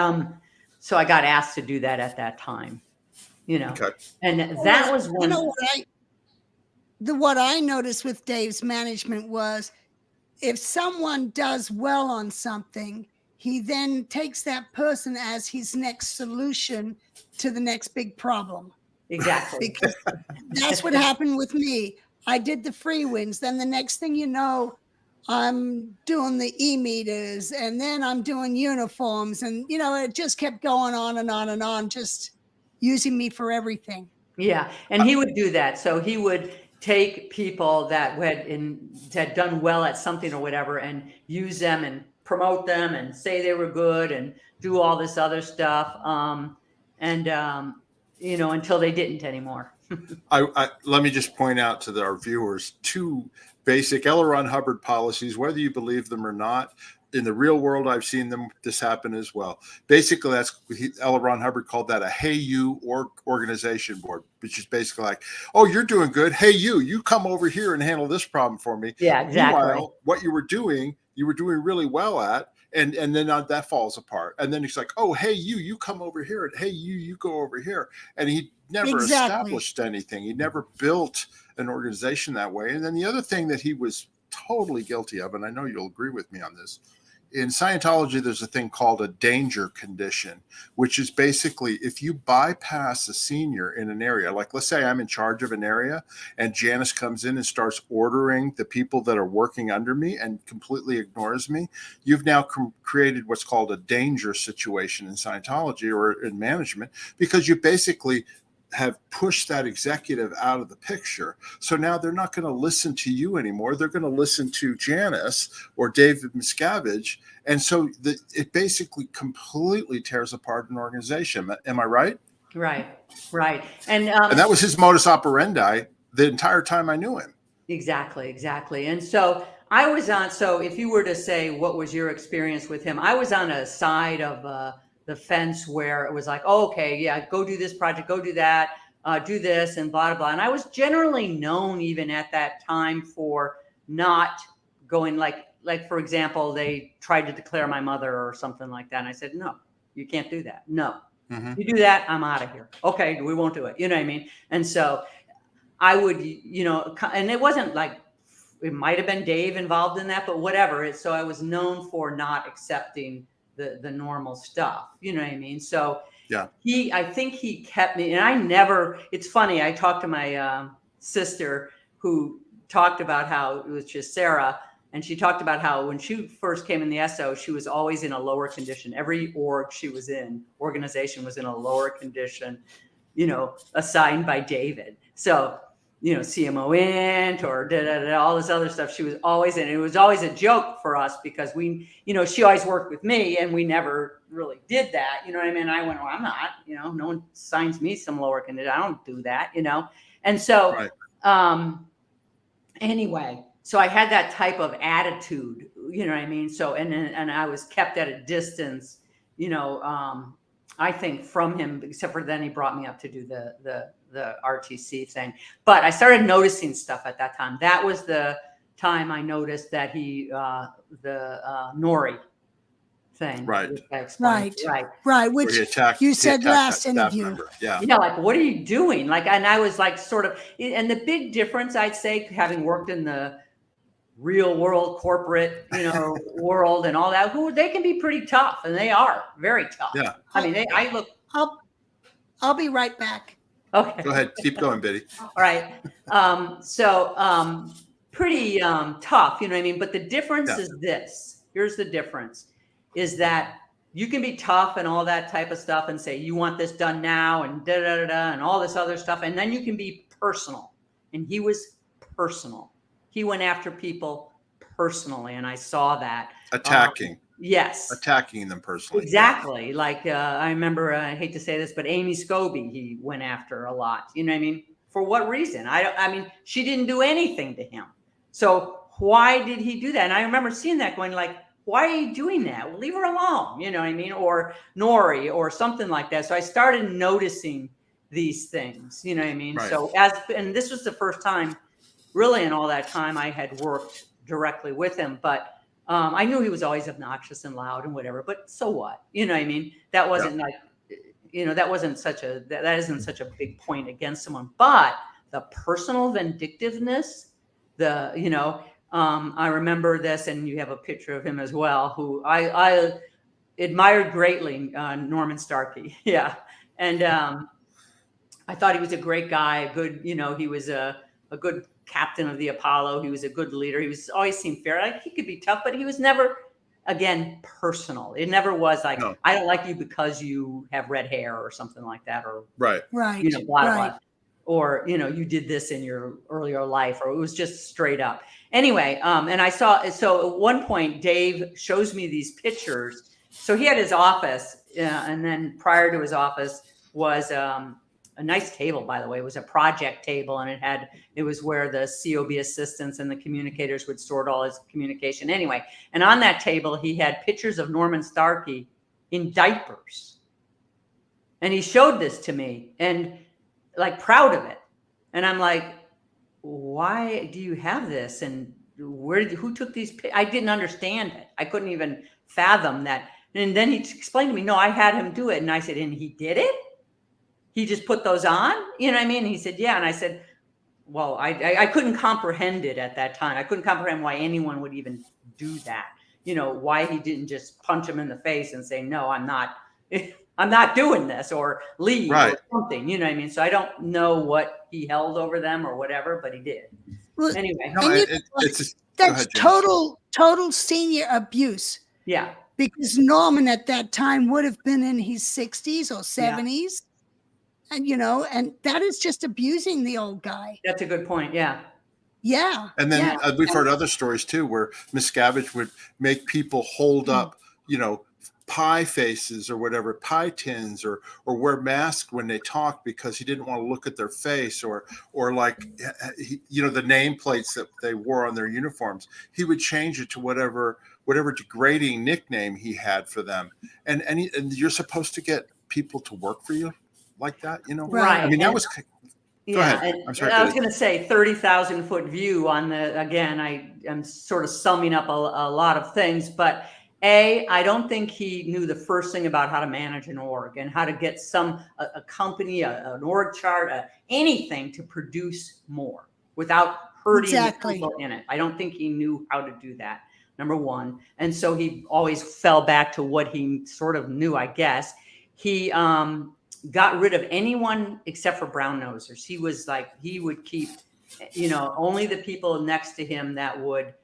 so I got asked to do that at that time, Okay. and that was when. What I noticed with Dave's management was, if someone does well on something, he then takes that person as his next solution to the next big problem. Exactly. Because that's what happened with me. I did the free wins. Then the next thing you know, I'm doing the e-meters, and then I'm doing uniforms. And, it just kept going on and on and on, just using me for everything. Yeah. And he would do that. So he would take people that had done well at something or whatever and use them and promote them and say they were good and do all this other stuff. Until they didn't anymore. Let me just point out to our viewers 2 basic L. Ron Hubbard policies, whether you believe them or not. In the real world, I've seen this happen as well. Basically, L. Ron Hubbard called that a "Hey You" organization board, which is basically like, "Oh, you're doing good. Hey, you come over here and handle this problem for me." Yeah, exactly. Meanwhile, what you were doing really well at. And then that falls apart. And then he's like, "Oh, hey, you come over here. And hey, you go over here." And he never established anything. He never built an organization that way. And then the other thing that he was totally guilty of, and I know you'll agree with me on this, in Scientology, there's a thing called a danger condition, which is basically if you bypass a senior in an area, like let's say I'm in charge of an area and Janis comes in and starts ordering the people that are working under me and completely ignores me, you've now created what's called a danger situation in Scientology or in management, because you basically have pushed that executive out of the picture. So now they're not going to listen to you anymore. They're going to listen to Janis or David Miscavige. And so it basically completely tears apart an organization. Am I right? Right. And that was his modus operandi the entire time I knew him. Exactly. And so I was so if you were to say, what was your experience with him? I was on a side of the fence where it was like, oh, okay, yeah, go do this project, go do that, do this and blah, blah. And I was generally known even at that time for not going like, for example, they tried to declare my mother or something like that. And I said, no, you can't do that. No, you do that, I'm out of here. Okay, we won't do it. You know what I mean? And so I would, and it wasn't like, it might've been Dave involved in that, but whatever. So I was known for not accepting the normal stuff, you know what I mean? So yeah, I think he kept me, and it's funny. I talked to my sister who talked about how it was just Sarah. And she talked about how when she first came in the SO, she was always in a lower condition. Every organization was in a lower condition, assigned by David. So, CMO int or all this other stuff. She was always in. It was always a joke for us because she always worked with me and we never really did that. You know what I mean? I went, well, I'm not, no one signs me some lower condition. I don't do that, And so, anyway, so I had that type of attitude, you know what I mean? So, and I was kept at a distance, I think from him, except for then he brought me up to do the RTC thing. But I started noticing stuff at that time. That was the time I noticed that the Nori thing. Right. Which you said last interview. Yeah. Like, what are you doing? Like, and I was like, sort of, and the big difference, I'd say, having worked in the real world corporate, world and all that, they can be pretty tough, and they are very tough. Yeah. I mean, I'll be right back. Okay. Go ahead. Keep going, Bitty. All right. Pretty tough, you know what I mean? But the difference is this. Here's the difference, is that you can be tough and all that type of stuff and say, you want this done now and and all this other stuff. And then you can be personal. And he was personal. He went after people personally, and I saw that. Attacking. Yes. Attacking them personally. Exactly. Like I remember, I hate to say this, but Amy Scobie, he went after a lot. You know what I mean? For what reason? I mean, she didn't do anything to him. So why did he do that? And I remember seeing that going like, why are you doing that? Well, leave her alone. You know what I mean? Or Nori or something like that. So I started noticing these things, you know what I mean? Right. So and this was the first time really in all that time I had worked directly with him, but I knew he was always obnoxious and loud and whatever, but so what? You know what I mean? That wasn't like, you know, that wasn't such a, that isn't such a big point against someone, but the personal vindictiveness, the, you know, I remember this, and you have a picture of him as well, who I admired greatly, Norman Starkey. Yeah. And I thought he was a great guy, a good, you know, he was a good captain of the Apollo. He was a good leader. He was always seemed fair. Like he could be tough, but he was never, again, personal. It never was like, no. I don't like you because you have red hair or something like that, or right, you know, blah, blah, or you know, you did this in your earlier life, or it was just straight up. Anyway, and I saw, so at one point, Dave shows me these pictures. So he had his office, and then prior to his office was a nice table, by the way. It was a project table, and it was where the COB assistants and the communicators would sort all his communication. Anyway, and on that table, he had pictures of Norman Starkey in diapers. And he showed this to me, and like proud of it. And I'm like, why do you have this? And who took these? I didn't understand it. I couldn't even fathom that. And then he explained to me, no, I had him do it. And I said, and he did it? He just put those on? You know what I mean? And he said, yeah. And I said, well, I couldn't comprehend it at that time. I couldn't comprehend why anyone would even do that. You know, why he didn't just punch him in the face and say, no, I'm not doing this, or leave or something. You know what I mean? So I don't know what he held over them or whatever, but he did. Well, anyway. No, that's total senior abuse. Yeah. Because Norman at that time would have been in his 60s or 70s. Yeah. And, you know, and that is just abusing the old guy. That's a good point. Yeah. Yeah. And then we've heard other stories too, where Miscavige would make people hold up, you know, pie faces or whatever, pie tins, or wear masks when they talk because he didn't want to look at their face, or like, you know, the nameplates that they wore on their uniforms. He would change it to whatever degrading nickname he had for them. And you're supposed to get people to work for you like that, you know? Right. I mean, that was... Go ahead. I'm sorry. I was going to say 30,000 foot view on the, again, I'm sort of summing up a lot of things, but I don't think he knew the first thing about how to manage an org and how to get a company, an org chart, anything to produce more without hurting the people in it. I don't think he knew how to do that, number one. And so he always fell back to what he sort of knew, I guess. He got rid of anyone except for brown nosers. He was like, he would keep, you know, only the people next to him that would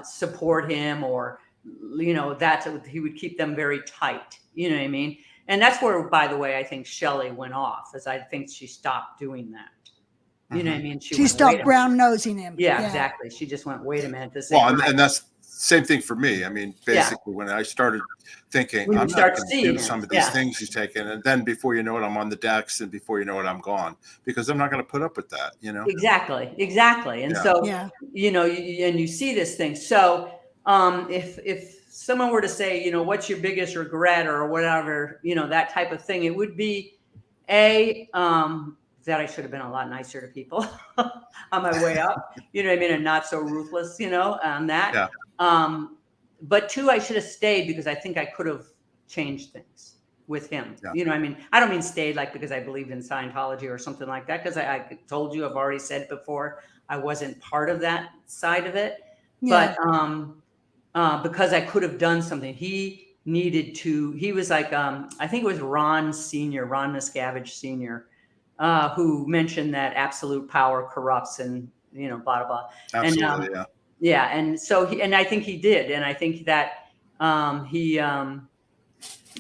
support him, or, you know, he would keep them very tight. You know what I mean? And that's where, by the way, I think Shelley went off, as I think she stopped doing that. You know what I mean? She stopped brown nosing him. Yeah, exactly. She just went, wait a minute. And that's same thing for me. I mean, basically, when I started thinking, I'm not going to do some of these things he's taking, and then before you know it, I'm on the decks, and before you know it, I'm gone, because I'm not going to put up with that, you know? Exactly. And so, you know, and you see this thing. So if someone were to say, you know, what's your biggest regret or whatever, you know, that type of thing, it would be that I should have been a lot nicer to people on my way up, you know what I mean? And not so ruthless, you know, on that. Yeah. But two, I should have stayed, because I think I could have changed things with him. Yeah. You know what I mean? I don't mean stayed like because I believed in Scientology or something like that, because I told you, I've already said before, I wasn't part of that side of it. Yeah. But because I could have done something. He was like, I think it was Ron Miscavige Sr., who mentioned that absolute power corrupts, and, you know, blah, blah, blah. Absolutely, and, yeah. And so I think he did. And I think that he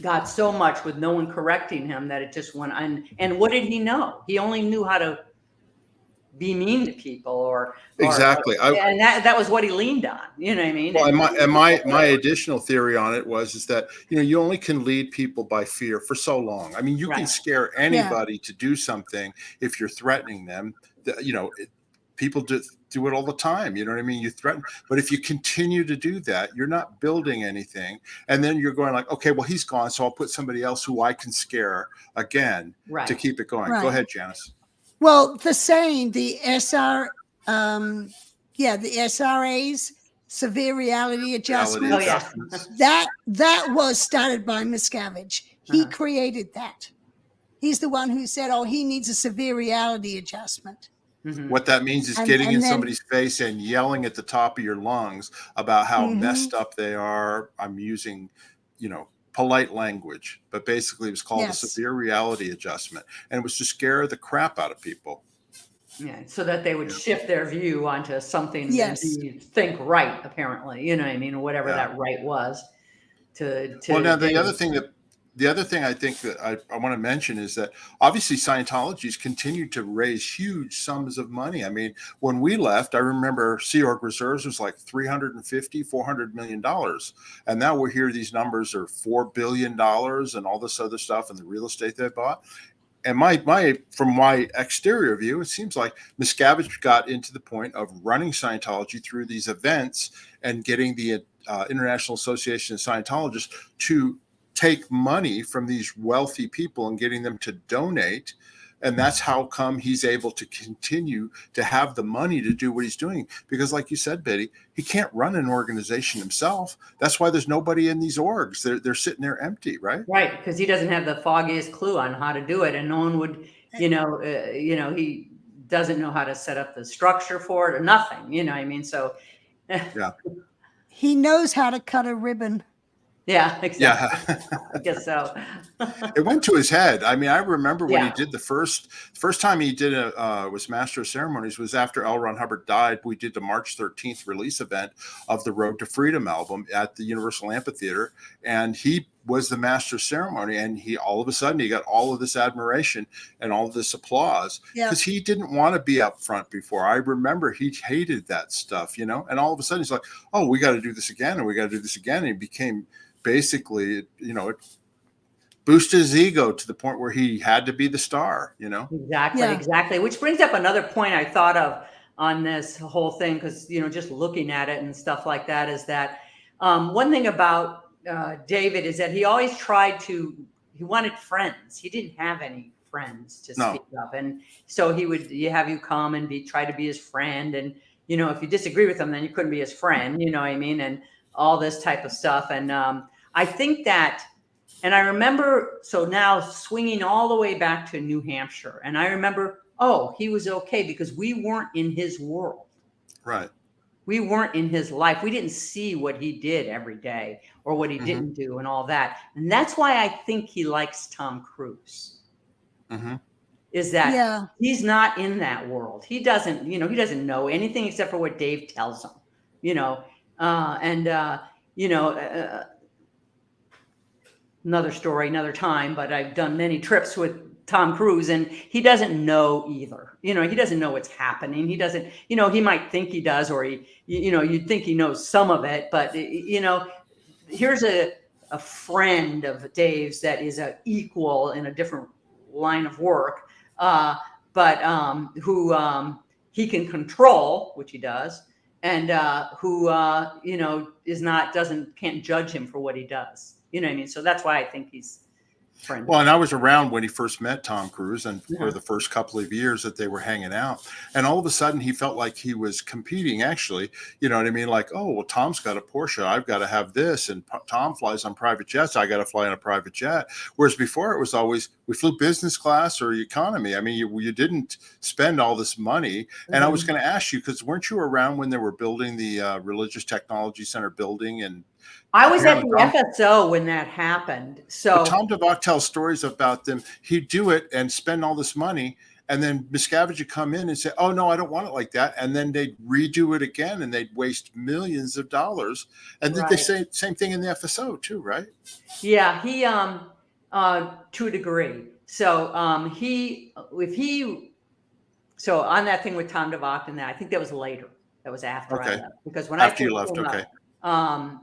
got so much with no one correcting him that it just went on. And what did he know? He only knew how to be mean to people or Exactly. and that was what he leaned on. You know what I mean? Well, and my additional theory on it is that, you only can lead people by fear for so long. I mean, you can Right. scare anybody to do something if you're threatening them. People do it all the time. You know what I mean? You threaten, but if you continue to do that, you're not building anything. And then you're going like, okay, well, he's gone, so I'll put somebody else who I can scare again to keep it going. Right. Go ahead, Janis. Well, the saying, the SRAs, severe reality adjustment. Reality adjustments. That was started by Miscavige. He created that. He's the one who said, "Oh, he needs a severe reality adjustment." Mm-hmm. What that means is getting in somebody's face and yelling at the top of your lungs about how messed up they are. I'm using, polite language, but basically it was called a severe reality adjustment, and it was to scare the crap out of people. Yeah, so that they would shift their view onto something that you think right, apparently, you know what I mean, whatever that right was. Well, now the other thing I think that I want to mention is that obviously Scientology's continued to raise huge sums of money. I mean, when we left, I remember Sea Org Reserves was like $350-400 million. And now we're here, these numbers are $4 billion and all this other stuff and the real estate they bought. And from my exterior view, it seems like Miscavige got into the point of running Scientology through these events and getting the International Association of Scientologists to take money from these wealthy people and getting them to donate. And that's how come he's able to continue to have the money to do what he's doing. Because like you said, Bitty, he can't run an organization himself. That's why there's nobody in these orgs. They're sitting there empty, right? Right, because he doesn't have the foggiest clue on how to do it. And no one would, he doesn't know how to set up the structure for it or nothing, you know what I mean? So yeah, he knows how to cut a ribbon. Yeah, exactly. Yeah. I guess so. It went to his head. I mean, I remember when he did the first time he did was Master of Ceremonies was after L. Ron Hubbard died. We did the March 13th release event of the Road to Freedom album at the Universal Amphitheater. And he was the Master of Ceremony. And he, all of a sudden, he got all of this admiration and all of this applause because he didn't want to be up front before. I remember he hated that stuff, and all of a sudden he's like, oh, we got to do this again. And we got to do this again. And he became basically, it boosted his ego to the point where he had to be the star, Exactly. Which brings up another point I thought of on this whole thing, because, just looking at it and stuff like that is that one thing about David is that he always he wanted friends. He didn't have any friends to speak of. And so he would have you come and try to be his friend. And, if you disagree with him, then you couldn't be his friend, you know what I mean? And all this type of stuff. And I think that, and I remember, so now swinging all the way back to New Hampshire. And I remember, he was okay because we weren't in his world. Right. We weren't in his life. We didn't see what he did every day or what he didn't do and all that. And that's why I think he likes Tom Cruise. Is that he's not in that world. He doesn't, he doesn't know anything except for what Dave tells him, another story, another time, but I've done many trips with Tom Cruise and he doesn't know either. He doesn't know what's happening. He doesn't, he might think he does, or you'd think he knows some of it, but here's a friend of Dave's that is an equal in a different line of work, but who he can control, which he does, and who can't judge him for what he does. You know what I mean? So that's why I think he's friendly. Well, and I was around when he first met Tom Cruise and for the first couple of years that they were hanging out. And all of a sudden he felt like he was competing, actually. You know what I mean? Like, oh, well, Tom's got a Porsche. I've got to have this. And Tom flies on private jets. I got to fly on a private jet. Whereas before it was always, we flew business class or economy. I mean, you didn't spend all this money. And I was going to ask you, because weren't you around when they were building the Religious Technology Center building? And I was at the FSO when that happened. So Tom DeVach tells stories about them. He'd do it and spend all this money, and then Miscavige would come in and say, "Oh no, I don't want it like that." And then they'd redo it again, and they'd waste millions of dollars. And did they say same thing in the FSO too, right? Yeah, he to a degree. So if he So on that thing with Tom DeVocht and that, I think that was later. That was after I Okay. left. Because when After I you left, came okay. up,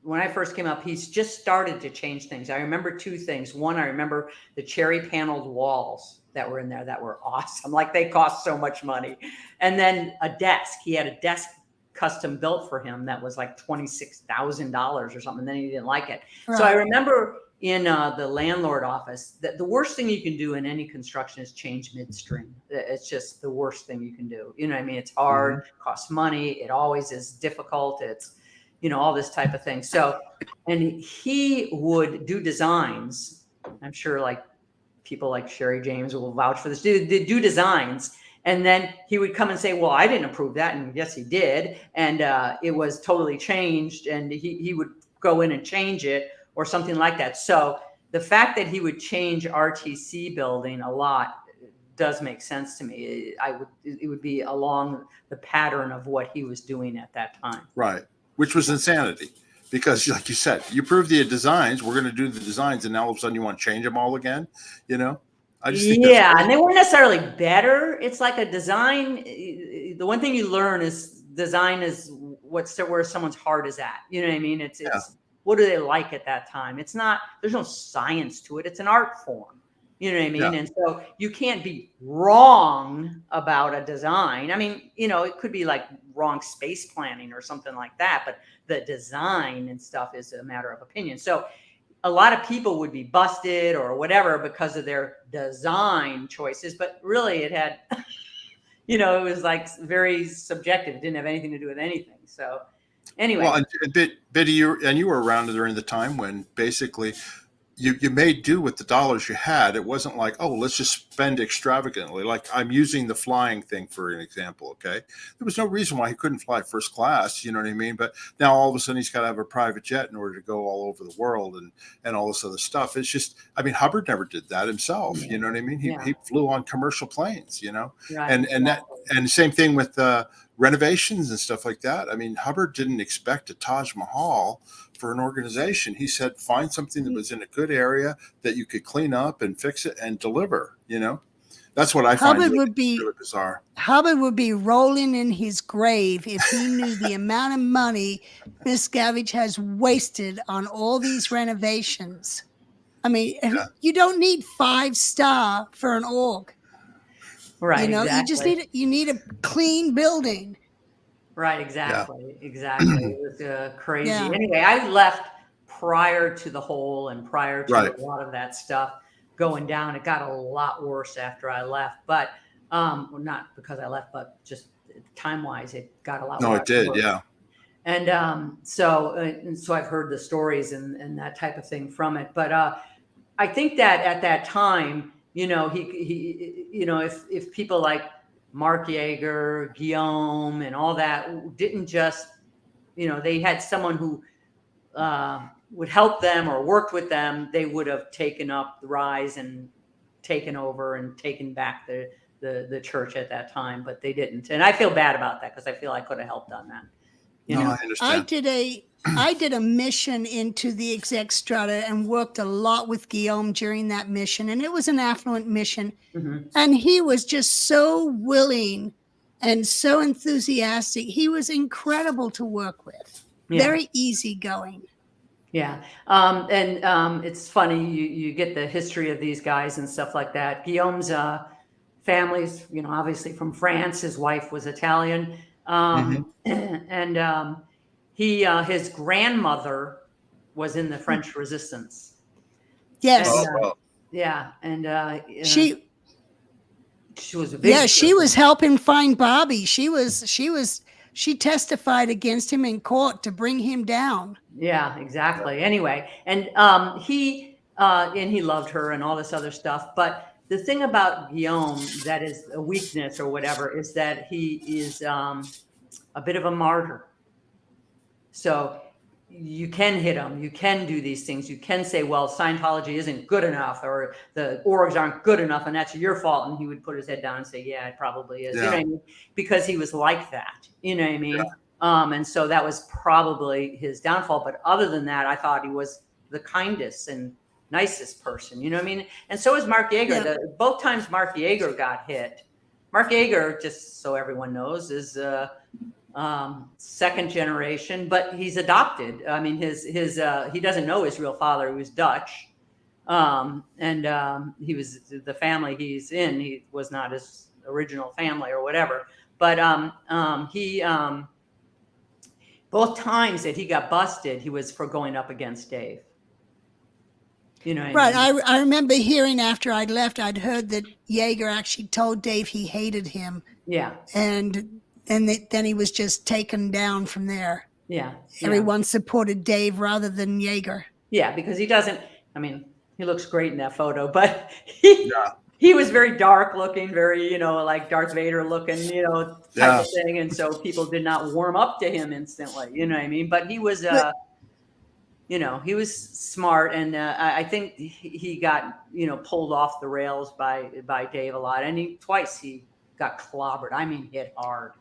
when I first came up, he's just started to change things. I remember two things. One, I remember the cherry paneled walls that were in there that were awesome. Like they cost so much money. And then a desk. He had a desk custom built for him that was like $26,000 or something. And then he didn't like it. Right. So I remember in the landlord office that the worst thing you can do in any construction is change midstream. It's just the worst thing you can do. You know what I mean? It's hard, costs money. It always is difficult. It's, you know, all this type of thing. So, and he would do designs. I'm sure like people like Sherry James will vouch for this. Do designs. And then he would come and say, well, I didn't approve that. And yes, he did. And it was totally changed. And he would go in and change it or something like that. So the fact that he would change RTC building a lot does make sense to me. It would be along the pattern of what he was doing at that time. Right. Which was insanity. Because like you said, you proved the designs, we're going to do the designs, and now all of a sudden you want to change them all again, you know? I just think yeah, and they weren't necessarily better. It's like a design. The one thing you learn is design is where someone's heart is at. You know what I mean? It's what do they like at that time? It's not, there's no science to it. It's an art form. You know what I mean? Yeah. And so you can't be wrong about a design. I mean, you know, it could be like wrong space planning or something like that, but the design and stuff is a matter of opinion. So a lot of people would be busted or whatever because of their design choices, but really it had, you know, it was like very subjective. It didn't have anything to do with anything. So anyway. Well, and Bitty, you were around during the time when basically you made do with the dollars you had. It wasn't like, oh, let's just spend extravagantly. Like I'm using the flying thing for an example. Okay. There was no reason why he couldn't fly first class. You know what I mean? But now all of a sudden he's got to have a private jet in order to go all over the world and all this other stuff. It's just, I mean, Hubbard never did that himself. You know what I mean? He flew on commercial planes, you know, right. and same thing with renovations and stuff like that. I mean, Hubbard didn't expect a Taj Mahal for an organization. He said, find something that was in a good area that you could clean up and fix it and deliver, you know? That's what I find really bizarre. Hubbard would be rolling in his grave if he knew the amount of money Miscavige has wasted on all these renovations. I mean, you don't need 5-star for an org. Right. You know, exactly. you need a clean building. Right, exactly. It was crazy. Yeah. Anyway, I left prior to the hole and prior to a lot of that stuff going down. It got a lot worse after I left, but well, not because I left, but just time-wise, it got a lot worse. No, it did, yeah. And so I've heard the stories and that type of thing from it. But I think that at that time, you know, he you know, if people like Mark Yeager, Gillham, and all that didn't just, you know, they had someone who would help them or worked with them, they would have taken up the rise and taken over and taken back the church at that time, but they didn't. And I feel bad about that because I feel I could have helped on that. You know? I understand. I did a mission into the exec strata and worked a lot with Gillham during that mission. And it was an affluent mission. Mm-hmm. And he was just so willing and so enthusiastic. He was incredible to work with. Yeah. Very easygoing. Yeah. And it's funny, you get the history of these guys and stuff like that. Guillaume's family's, you know, obviously from France. His wife was Italian. And his grandmother was in the French Resistance. Yes. And, yeah. And she was a big person. She was helping find Bobby. She testified against him in court to bring him down. Yeah, exactly. Anyway, and he loved her and all this other stuff. But the thing about Gillham that is a weakness or whatever is that he is a bit of a martyr. So you can hit him. You can do these things. You can say, well, Scientology isn't good enough or the orgs aren't good enough and that's your fault. And he would put his head down and say, yeah, it probably is. Yeah. You know what I mean? Because he was like that. You know what I mean? Yeah. And so that was probably his downfall. But other than that, I thought he was the kindest and nicest person. You know what I mean? And so is Mark Yeager. Yeah. Both times Mark Yeager got hit, Mark Yeager, just so everyone knows, is second generation, but he's adopted. I mean, he doesn't know his real father. He was Dutch. He was the family he's in. He was not his original family or whatever. But both times that he got busted, he was for going up against Dave. You know what Right. I mean? I remember hearing after I'd left, I'd heard that Yeager actually told Dave he hated him. Yeah. And then he was just taken down from there. Yeah. Everyone supported Dave rather than Yeager. Yeah, because he doesn't. I mean, he looks great in that photo, but he was very dark looking, very, like Darth Vader looking, type of thing. And so people did not warm up to him instantly, you know what I mean? But he was, he was smart. And I think he got, pulled off the rails by Dave a lot. And twice he got clobbered. I mean, hit hard.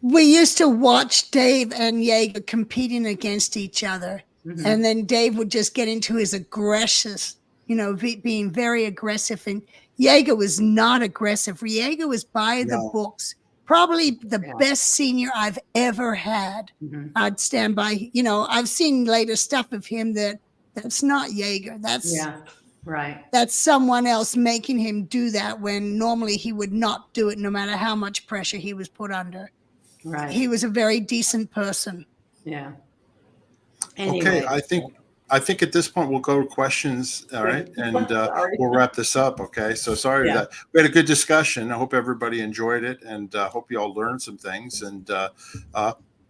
We used to watch Dave and Yeager competing against each other. Mm-hmm. And then Dave would just get into his aggressions, being very aggressive. And Yeager was not aggressive. Yeager was by the books, probably the best senior I've ever had. Mm-hmm. I'd stand by, I've seen later stuff of him that's not Yeager. That's someone else making him do that when normally he would not do it, no matter how much pressure he was put under. Right. He was a very decent person. Yeah. Anyway. Okay, I think at this point we'll go to questions, all right, and we'll wrap this up. Okay, so sorry that we had a good discussion. I hope everybody enjoyed it, and hope you all learned some things. And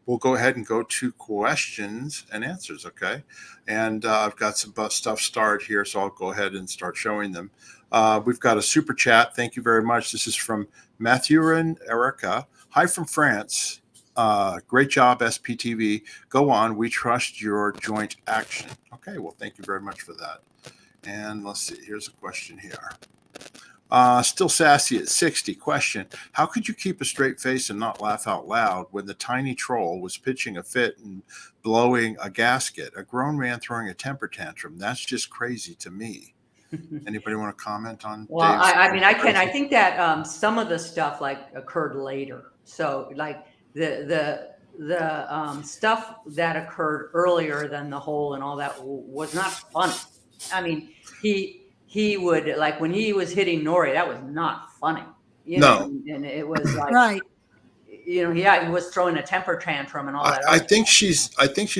we'll go ahead and go to questions and answers. Okay, and I've got some stuff started here, so I'll go ahead and start showing them. We've got a super chat. Thank you very much. This is from Matthew and Erica. Hi from France. Great job, SPTV. Go on. We trust your joint action. Okay, well, thank you very much for that. And let's see. Here's a question here. Still sassy at 60. Question. How could you keep a straight face and not laugh out loud when the tiny troll was pitching a fit and blowing a gasket? A grown man throwing a temper tantrum. That's just crazy to me. Anybody want to comment on? Well, I think that some of the stuff occurred later. So the stuff that occurred earlier than the hole and all that was not funny. I mean, he would, when he was hitting Nori, that was not funny. And it was right. He was throwing a temper tantrum and all that. I think she's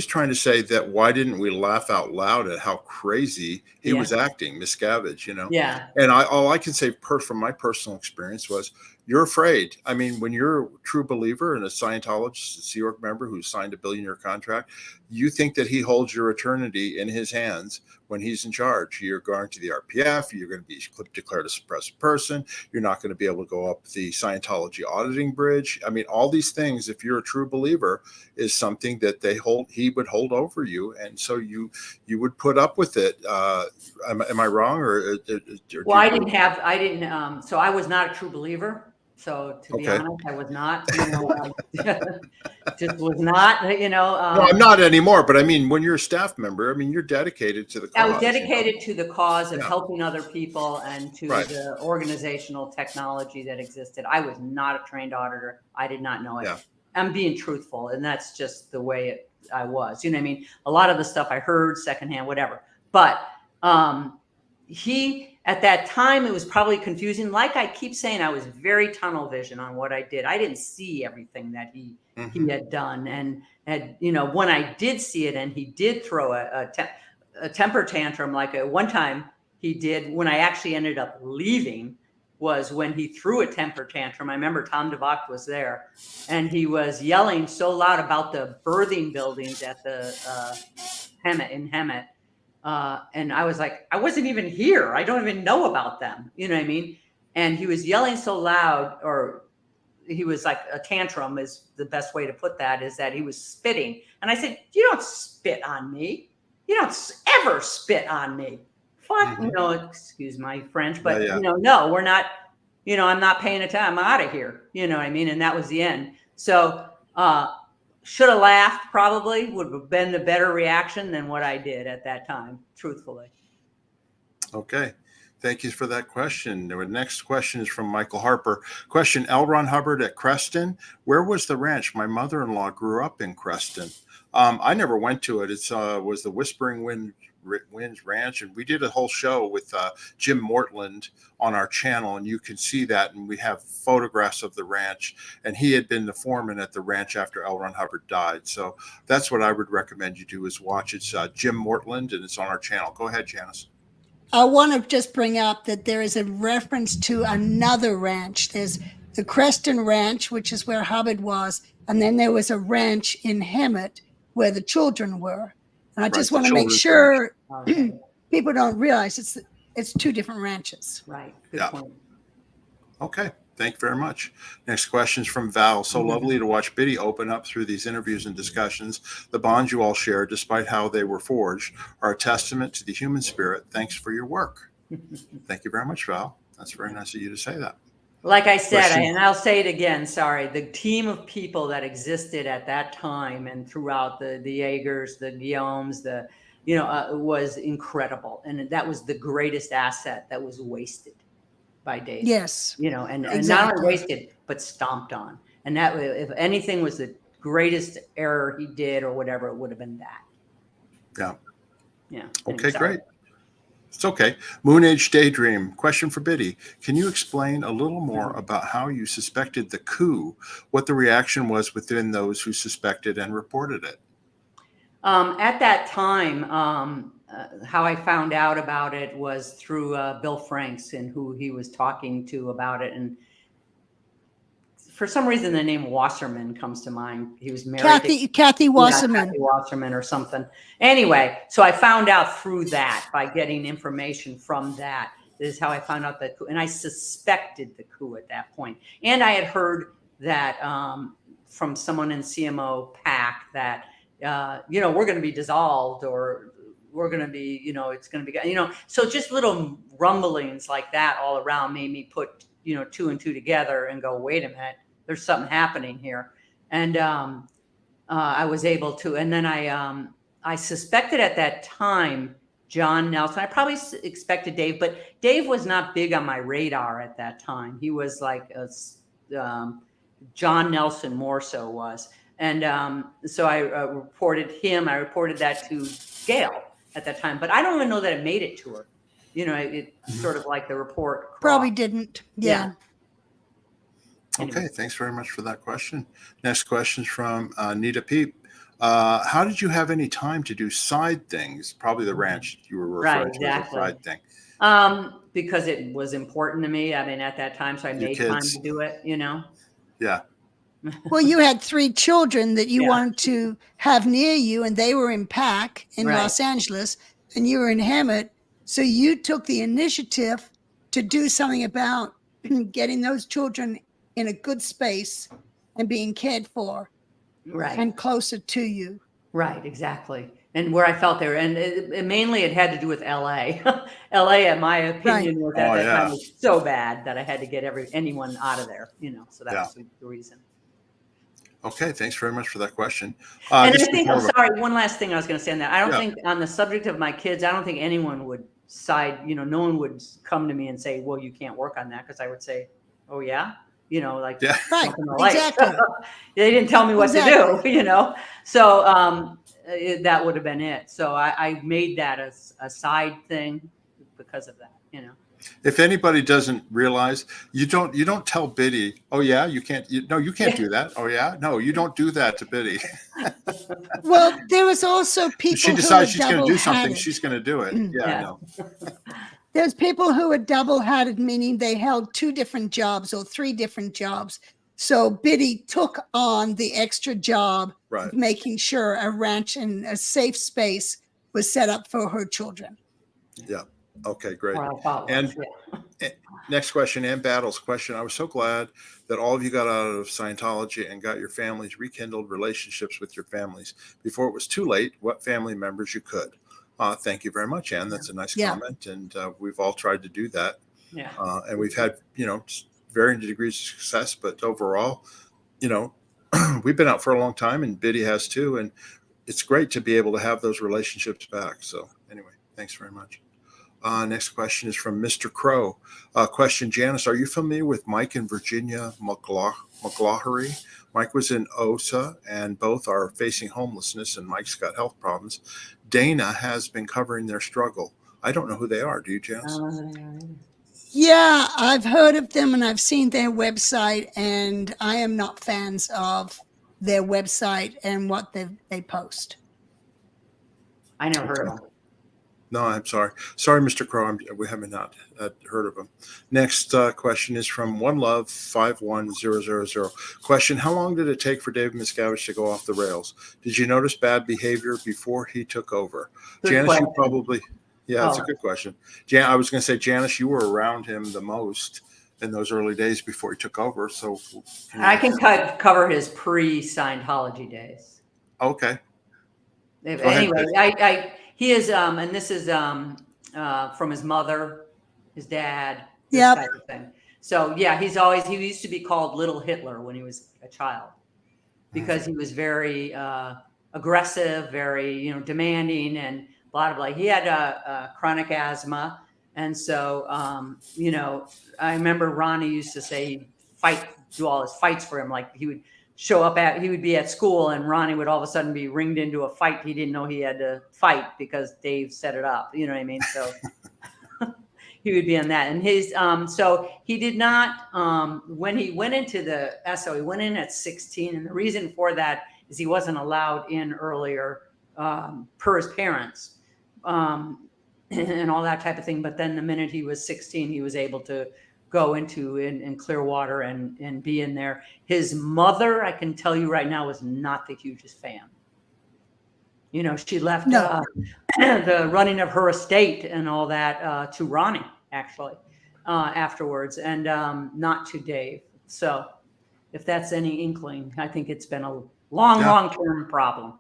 trying to say that why didn't we laugh out loud at how crazy he was acting, Miscavige, Yeah. And all I can say from my personal experience was, you're afraid. I mean, when you're a true believer and a Scientologist, a Sea Org member who signed a $1 billion contract, you think that he holds your eternity in his hands when he's in charge. You're going to the RPF. You're going to be declared a suppressed person. You're not going to be able to go up the Scientology auditing bridge. I mean, all these things, if you're a true believer, is something that he would hold over you. And so you would put up with it. Am I wrong? Well, so I was not a true believer. So to be honest, I was not, just was not, No, I'm not anymore, but I mean, when you're a staff member, I mean, you're dedicated to the cause. I was dedicated to the cause of helping other people and to the organizational technology that existed. I was not a trained auditor. I did not know it. Yeah. I'm being truthful. And that's just the way I was, you know what I mean? A lot of the stuff I heard secondhand, whatever, but, at that time, it was probably confusing. Like I keep saying, I was very tunnel vision on what I did. I didn't see everything that he had done. And when I did see it and he did throw a temper tantrum, like one time he did, when I actually ended up leaving, was when he threw a temper tantrum. I remember Tom DeVocht was there and he was yelling so loud about the birthing buildings at the in Hemet. And I was like, I wasn't even here. I don't even know about them. You know what I mean? And he was yelling so loud, or he was like a tantrum is the best way to put that, is that he was spitting. And I said, you don't spit on me. You don't ever spit on me. Fuck, excuse my French, but no, we're not, I'm not paying attention. I'm out of here. You know what I mean? And that was the end. So, should have laughed, probably would have been the better reaction than what I did at that time, truthfully. Okay. Thank you for that question. The next question is from Michael Harper. Question, L. Ron Hubbard at Creston. Where was the ranch? My mother-in-law grew up in Creston. I never went to it. It was the Whispering Winds Ranch, and we did a whole show with Jim Mortland on our channel, and you can see that, and we have photographs of the ranch, and he had been the foreman at the ranch after L. Ron Hubbard died. So that's what I would recommend you do, is watch. It's Jim Mortland, and it's on our channel. Go ahead, Janis. I want to just bring up that there is a reference to another ranch. There's the Creston Ranch, which is where Hubbard was, and then there was a ranch in Hemet where the children were. And I just want to make sure people don't realize it's two different ranches. Right. Good point. Okay. Thank you very much. Next question is from Val. So lovely to watch Bitty open up through these interviews and discussions. The bonds you all share, despite how they were forged, are a testament to the human spirit. Thanks for your work. Thank you very much, Val. That's very nice of you to say that. Like I said, and I'll say it again, sorry, the team of people that existed at that time and throughout the Yeagers, the Gillhams, was incredible. And that was the greatest asset that was wasted by Dave. Yes. And exactly. not only wasted, but stomped on. And that, if anything was the greatest error he did or whatever, it would have been that. Yeah. Yeah. Okay, great. It's okay. Moon Age Daydream. Question for Bitty. Can you explain a little more about how you suspected the coup, what the reaction was within those who suspected and reported it? At that time, how I found out about it was through Bill Franks and who he was talking to about it. And for some reason, the name Wasserman comes to mind. He was married Kathy Wasserman. Kathy Wasserman or something. Anyway, so I found out through that by getting information from that. This is how I found out that coup. And I suspected the coup at that point. And I had heard that from someone in CMO PAC that, we're going to be dissolved, or we're going to be, it's going to be, so just little rumblings like that all around made me put, 2 and 2 together and go, wait a minute, there's something happening here. And I was able to, and then I suspected at that time, John Nelson. I probably expected Dave, but Dave was not big on my radar at that time. He was like John Nelson more so was. And so I reported him. I reported that to Gail at that time, but I don't even know that it made it to her. It sort of like the report crossed. Probably didn't. Yeah. Okay, thanks very much for that question. Next question is from Nita Peep. How did you have any time to do side things? Probably the ranch you were referring to as a side thing. Because it was important to me. I mean, at that time, so I made time to do it, Yeah. Well, you had 3 children that you wanted to have near you, and they were in PAC in Los Angeles, and you were in Hemet. So you took the initiative to do something about getting those children in a good space and being cared for, and closer to you. Right, exactly. And where I felt there, and mainly it had to do with LA. LA, in my opinion, was at that time was so bad that I had to get anyone out of there. So that was the reason. Okay, thanks very much for that question. And I think, sorry, one last thing I was going to say on that. I don't think on the subject of my kids, I don't think anyone would side, no one would come to me and say, well, you can't work on that. Because I would say, oh, yeah? Right, exactly. They didn't tell me what to do, So that would have been it. So I made that a side thing because of that, If anybody doesn't realize, you don't tell Bitty, oh yeah, you can't do that. Oh yeah, no, you don't do that to Bitty. Well, there was also people. She decides she's going to do something, she's going to do it. I know. There's people who are double-hatted, meaning they held 2 different jobs or 3 different jobs. So Bitty took on the extra job of making sure a ranch and a safe space was set up for her children. Yeah. Okay, great. And next question, Ann Battles' question. I was so glad that all of you got out of Scientology and got your families rekindled relationships with your families before it was too late. What family members you could. Thank you very much, Ann. That's a nice comment. And we've all tried to do that. Yeah. And we've had, varying degrees of success, but overall, we've been out for a long time, and Bitty has too. And it's great to be able to have those relationships back. So anyway, thanks very much. Next question is from Mr. Crow. Question, Janis, are you familiar with Mike and Virginia McGlaughery? Mike was in OSA, and both are facing homelessness, and Mike's got health problems. Dana has been covering their struggle. I don't know who they are. Do you, Janis? Yeah, I've heard of them, and I've seen their website, and I am not fans of their website and what they post. I never heard of them. No, I'm sorry. Sorry, Mr. Crow. We haven't not heard of him. Next question is from OneLove51000. Question, how long did it take for David Miscavige to go off the rails? Did you notice bad behavior before he took over? Good Janis, question. you probably, yeah, it's a good question. I was going to say, Janis, you were around him the most in those early days before he took over. So I can cover his pre-Scientology days. Okay. Anyway, he is, and this is from his mother, his dad, this type of thing. So yeah, he used to be called Little Hitler when he was a child, because he was very aggressive, very demanding, and blah blah blah. He had chronic asthma, and so I remember Ronnie used to say he'd do all his fights for him. Like he would he would be at school, and Ronnie would all of a sudden be ringed into a fight he didn't know he had to fight because Dave set it up. You know what I mean? So he would be on that. And his so he did not when he went into the SO, he went in at 16, and the reason for that is he wasn't allowed in earlier per his parents and all that type of thing. But then the minute he was 16, he was able to go into in Clearwater and be in there. His mother, I can tell you right now, was not the hugest fan. She left the running of her estate and all that to Ronnie, actually, afterwards, and not to Dave. So if that's any inkling, I think it's been a long-term problem.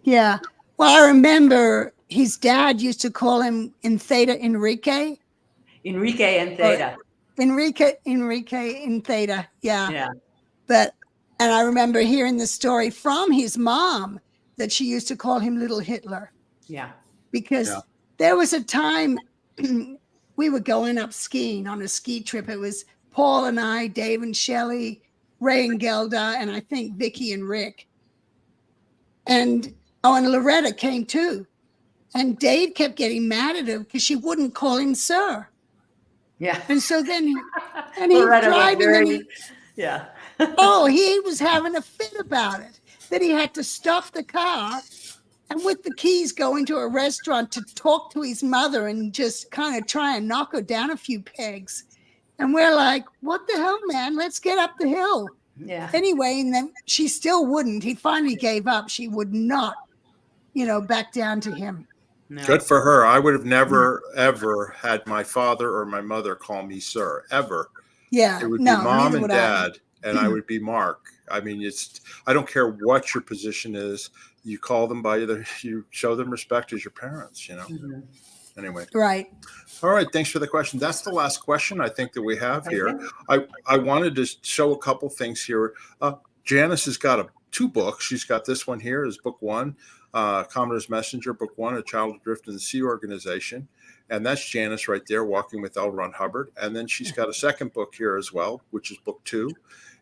Yeah. Well, I remember his dad used to call him in Theta Enrique. Enrique and Theta. Enrique in Theta. Yeah. Yeah. And I remember hearing the story from his mom that she used to call him Little Hitler. Yeah. Because there was a time we were going up skiing on a ski trip. It was Paul and I, Dave and Shelley, Ray and Gelda, and I think Vicky and Rick. And Loretta came too. And Dave kept getting mad at her because she wouldn't call him sir. Yeah. And so then he driving. He was having a fit about it. That he had to stop the car and with the keys go into a restaurant to talk to his mother and just kind of try and knock her down a few pegs. And we're like, what the hell, man? Let's get up the hill. Yeah. Anyway, and then she still wouldn't. He finally gave up. She would not, back down to him. No. Good for her. I would have never, ever had my father or my mother call me sir, ever. Yeah. It would be mom and dad, and I would be Mark. I mean, I don't care what your position is. You call them you show them respect as your parents, Mm-hmm. Anyway. Right. All right. Thanks for the question. That's the last question I think that we have here. I wanted to show a couple things here. Janis has got 2 books. She's got this one here is book 1. Commoner's Messenger, book 1, A Child Adrift in the Sea Organization. And that's Janis right there, Walking with L. Ron Hubbard. And then she's got a second book here as well, which is book 2.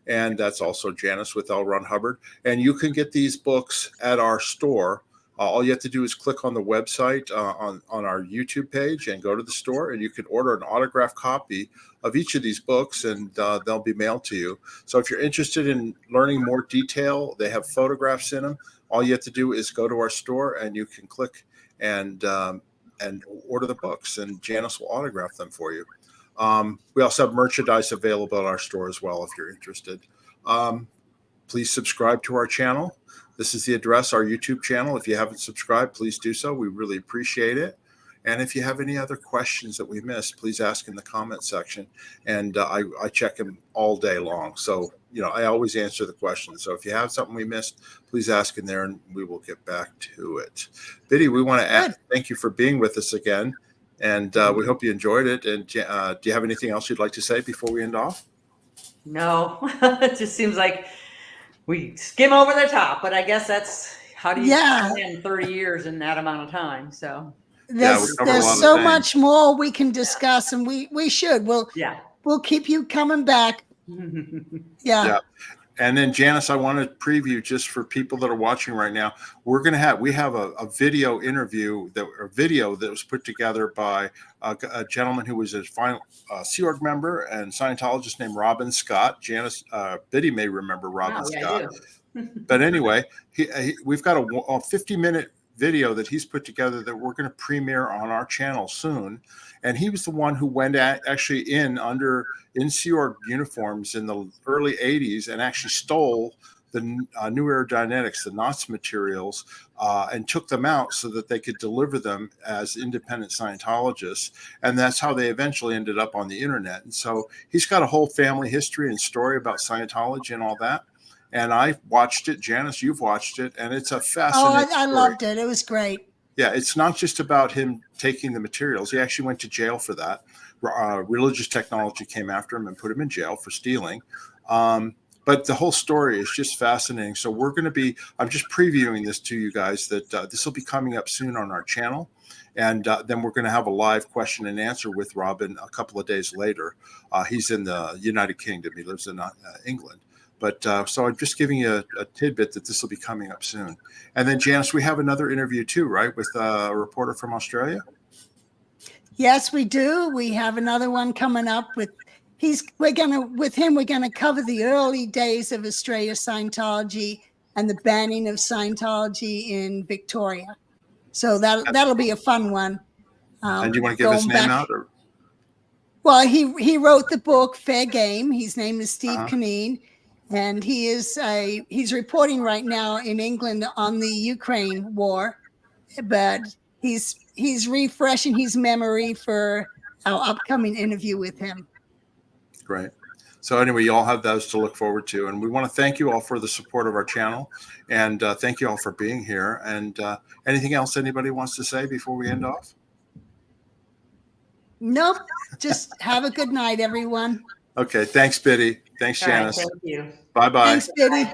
And that's also Janis with L. Ron Hubbard. And you can get these books at our store. All you have to do is click on the website on our YouTube page and go to the store, and you can order an autographed copy of each of these books, and they'll be mailed to you. So if you're interested in learning more detail, they have photographs in them. All you have to do is go to our store, and you can click and order the books, and Janis will autograph them for you. We also have merchandise available at our store as well if you're interested. Please subscribe to our channel. This is the address, our YouTube channel. If you haven't subscribed, please do so. We really appreciate it. And if you have any other questions that we missed, please ask in the comment section. And I check them all day long. So, I always answer the questions. So if you have something we missed, please ask in there and we will get back to it. Bitty, we want to thank you for being with us again. And we hope you enjoyed it. And do you have anything else you'd like to say before we end off? No, it just seems like we skim over the top, but I guess that's how do you in 30 years in that amount of time. So there's covered a lot of so things. much more we can discuss, and we should. We'll keep you coming back. Yeah. And then Janis, I want to preview just for people that are watching right now. We have a video interview that was put together by a gentleman who was a final Sea Org member and Scientologist named Robin Scott. Janis, Bitty may remember Robin Scott. But anyway, we've got a 50-minute video that he's put together that we're going to premiere on our channel soon. And he was the one who went actually in Sea Org uniforms in the early 80s and actually stole the new aerodynamics, the NOTS materials, and took them out so that they could deliver them as independent Scientologists. And that's how they eventually ended up on the internet. And so he's got a whole family history and story about Scientology and all that. And I watched it. Janis, you've watched it, and it's a fascinating I loved it. It was great. Yeah, it's not just about him taking the materials. He actually went to jail for that. Religious Technology came after him and put him in jail for stealing. But the whole story is just fascinating. So I'm just previewing this to you guys that this will be coming up soon on our channel. And then we're going to have a live question and answer with Robin a couple of days later. He's in the United Kingdom. He lives in England. But so I'm just giving you a tidbit that this will be coming up soon. And then Janis, we have another interview too, right? With a reporter from Australia. Yes, we do. We have another one coming up with we're gonna cover the early days of Australia Scientology and the banning of Scientology in Victoria. So that'll be a fun one. And do you want to give his name out? Or? Well, he wrote the book Fair Game. His name is Steve Canine. And he's reporting right now in England on the Ukraine war, but he's refreshing his memory for our upcoming interview with him. Great. So anyway, you all have those to look forward to. And we want to thank you all for the support of our channel. And thank you all for being here. And anything else anybody wants to say before we end off? Nope. Just have a good night, everyone. Okay. Thanks, Bitty. Thanks, Janis. Thank you. Bye-bye. Thanks, Bitty.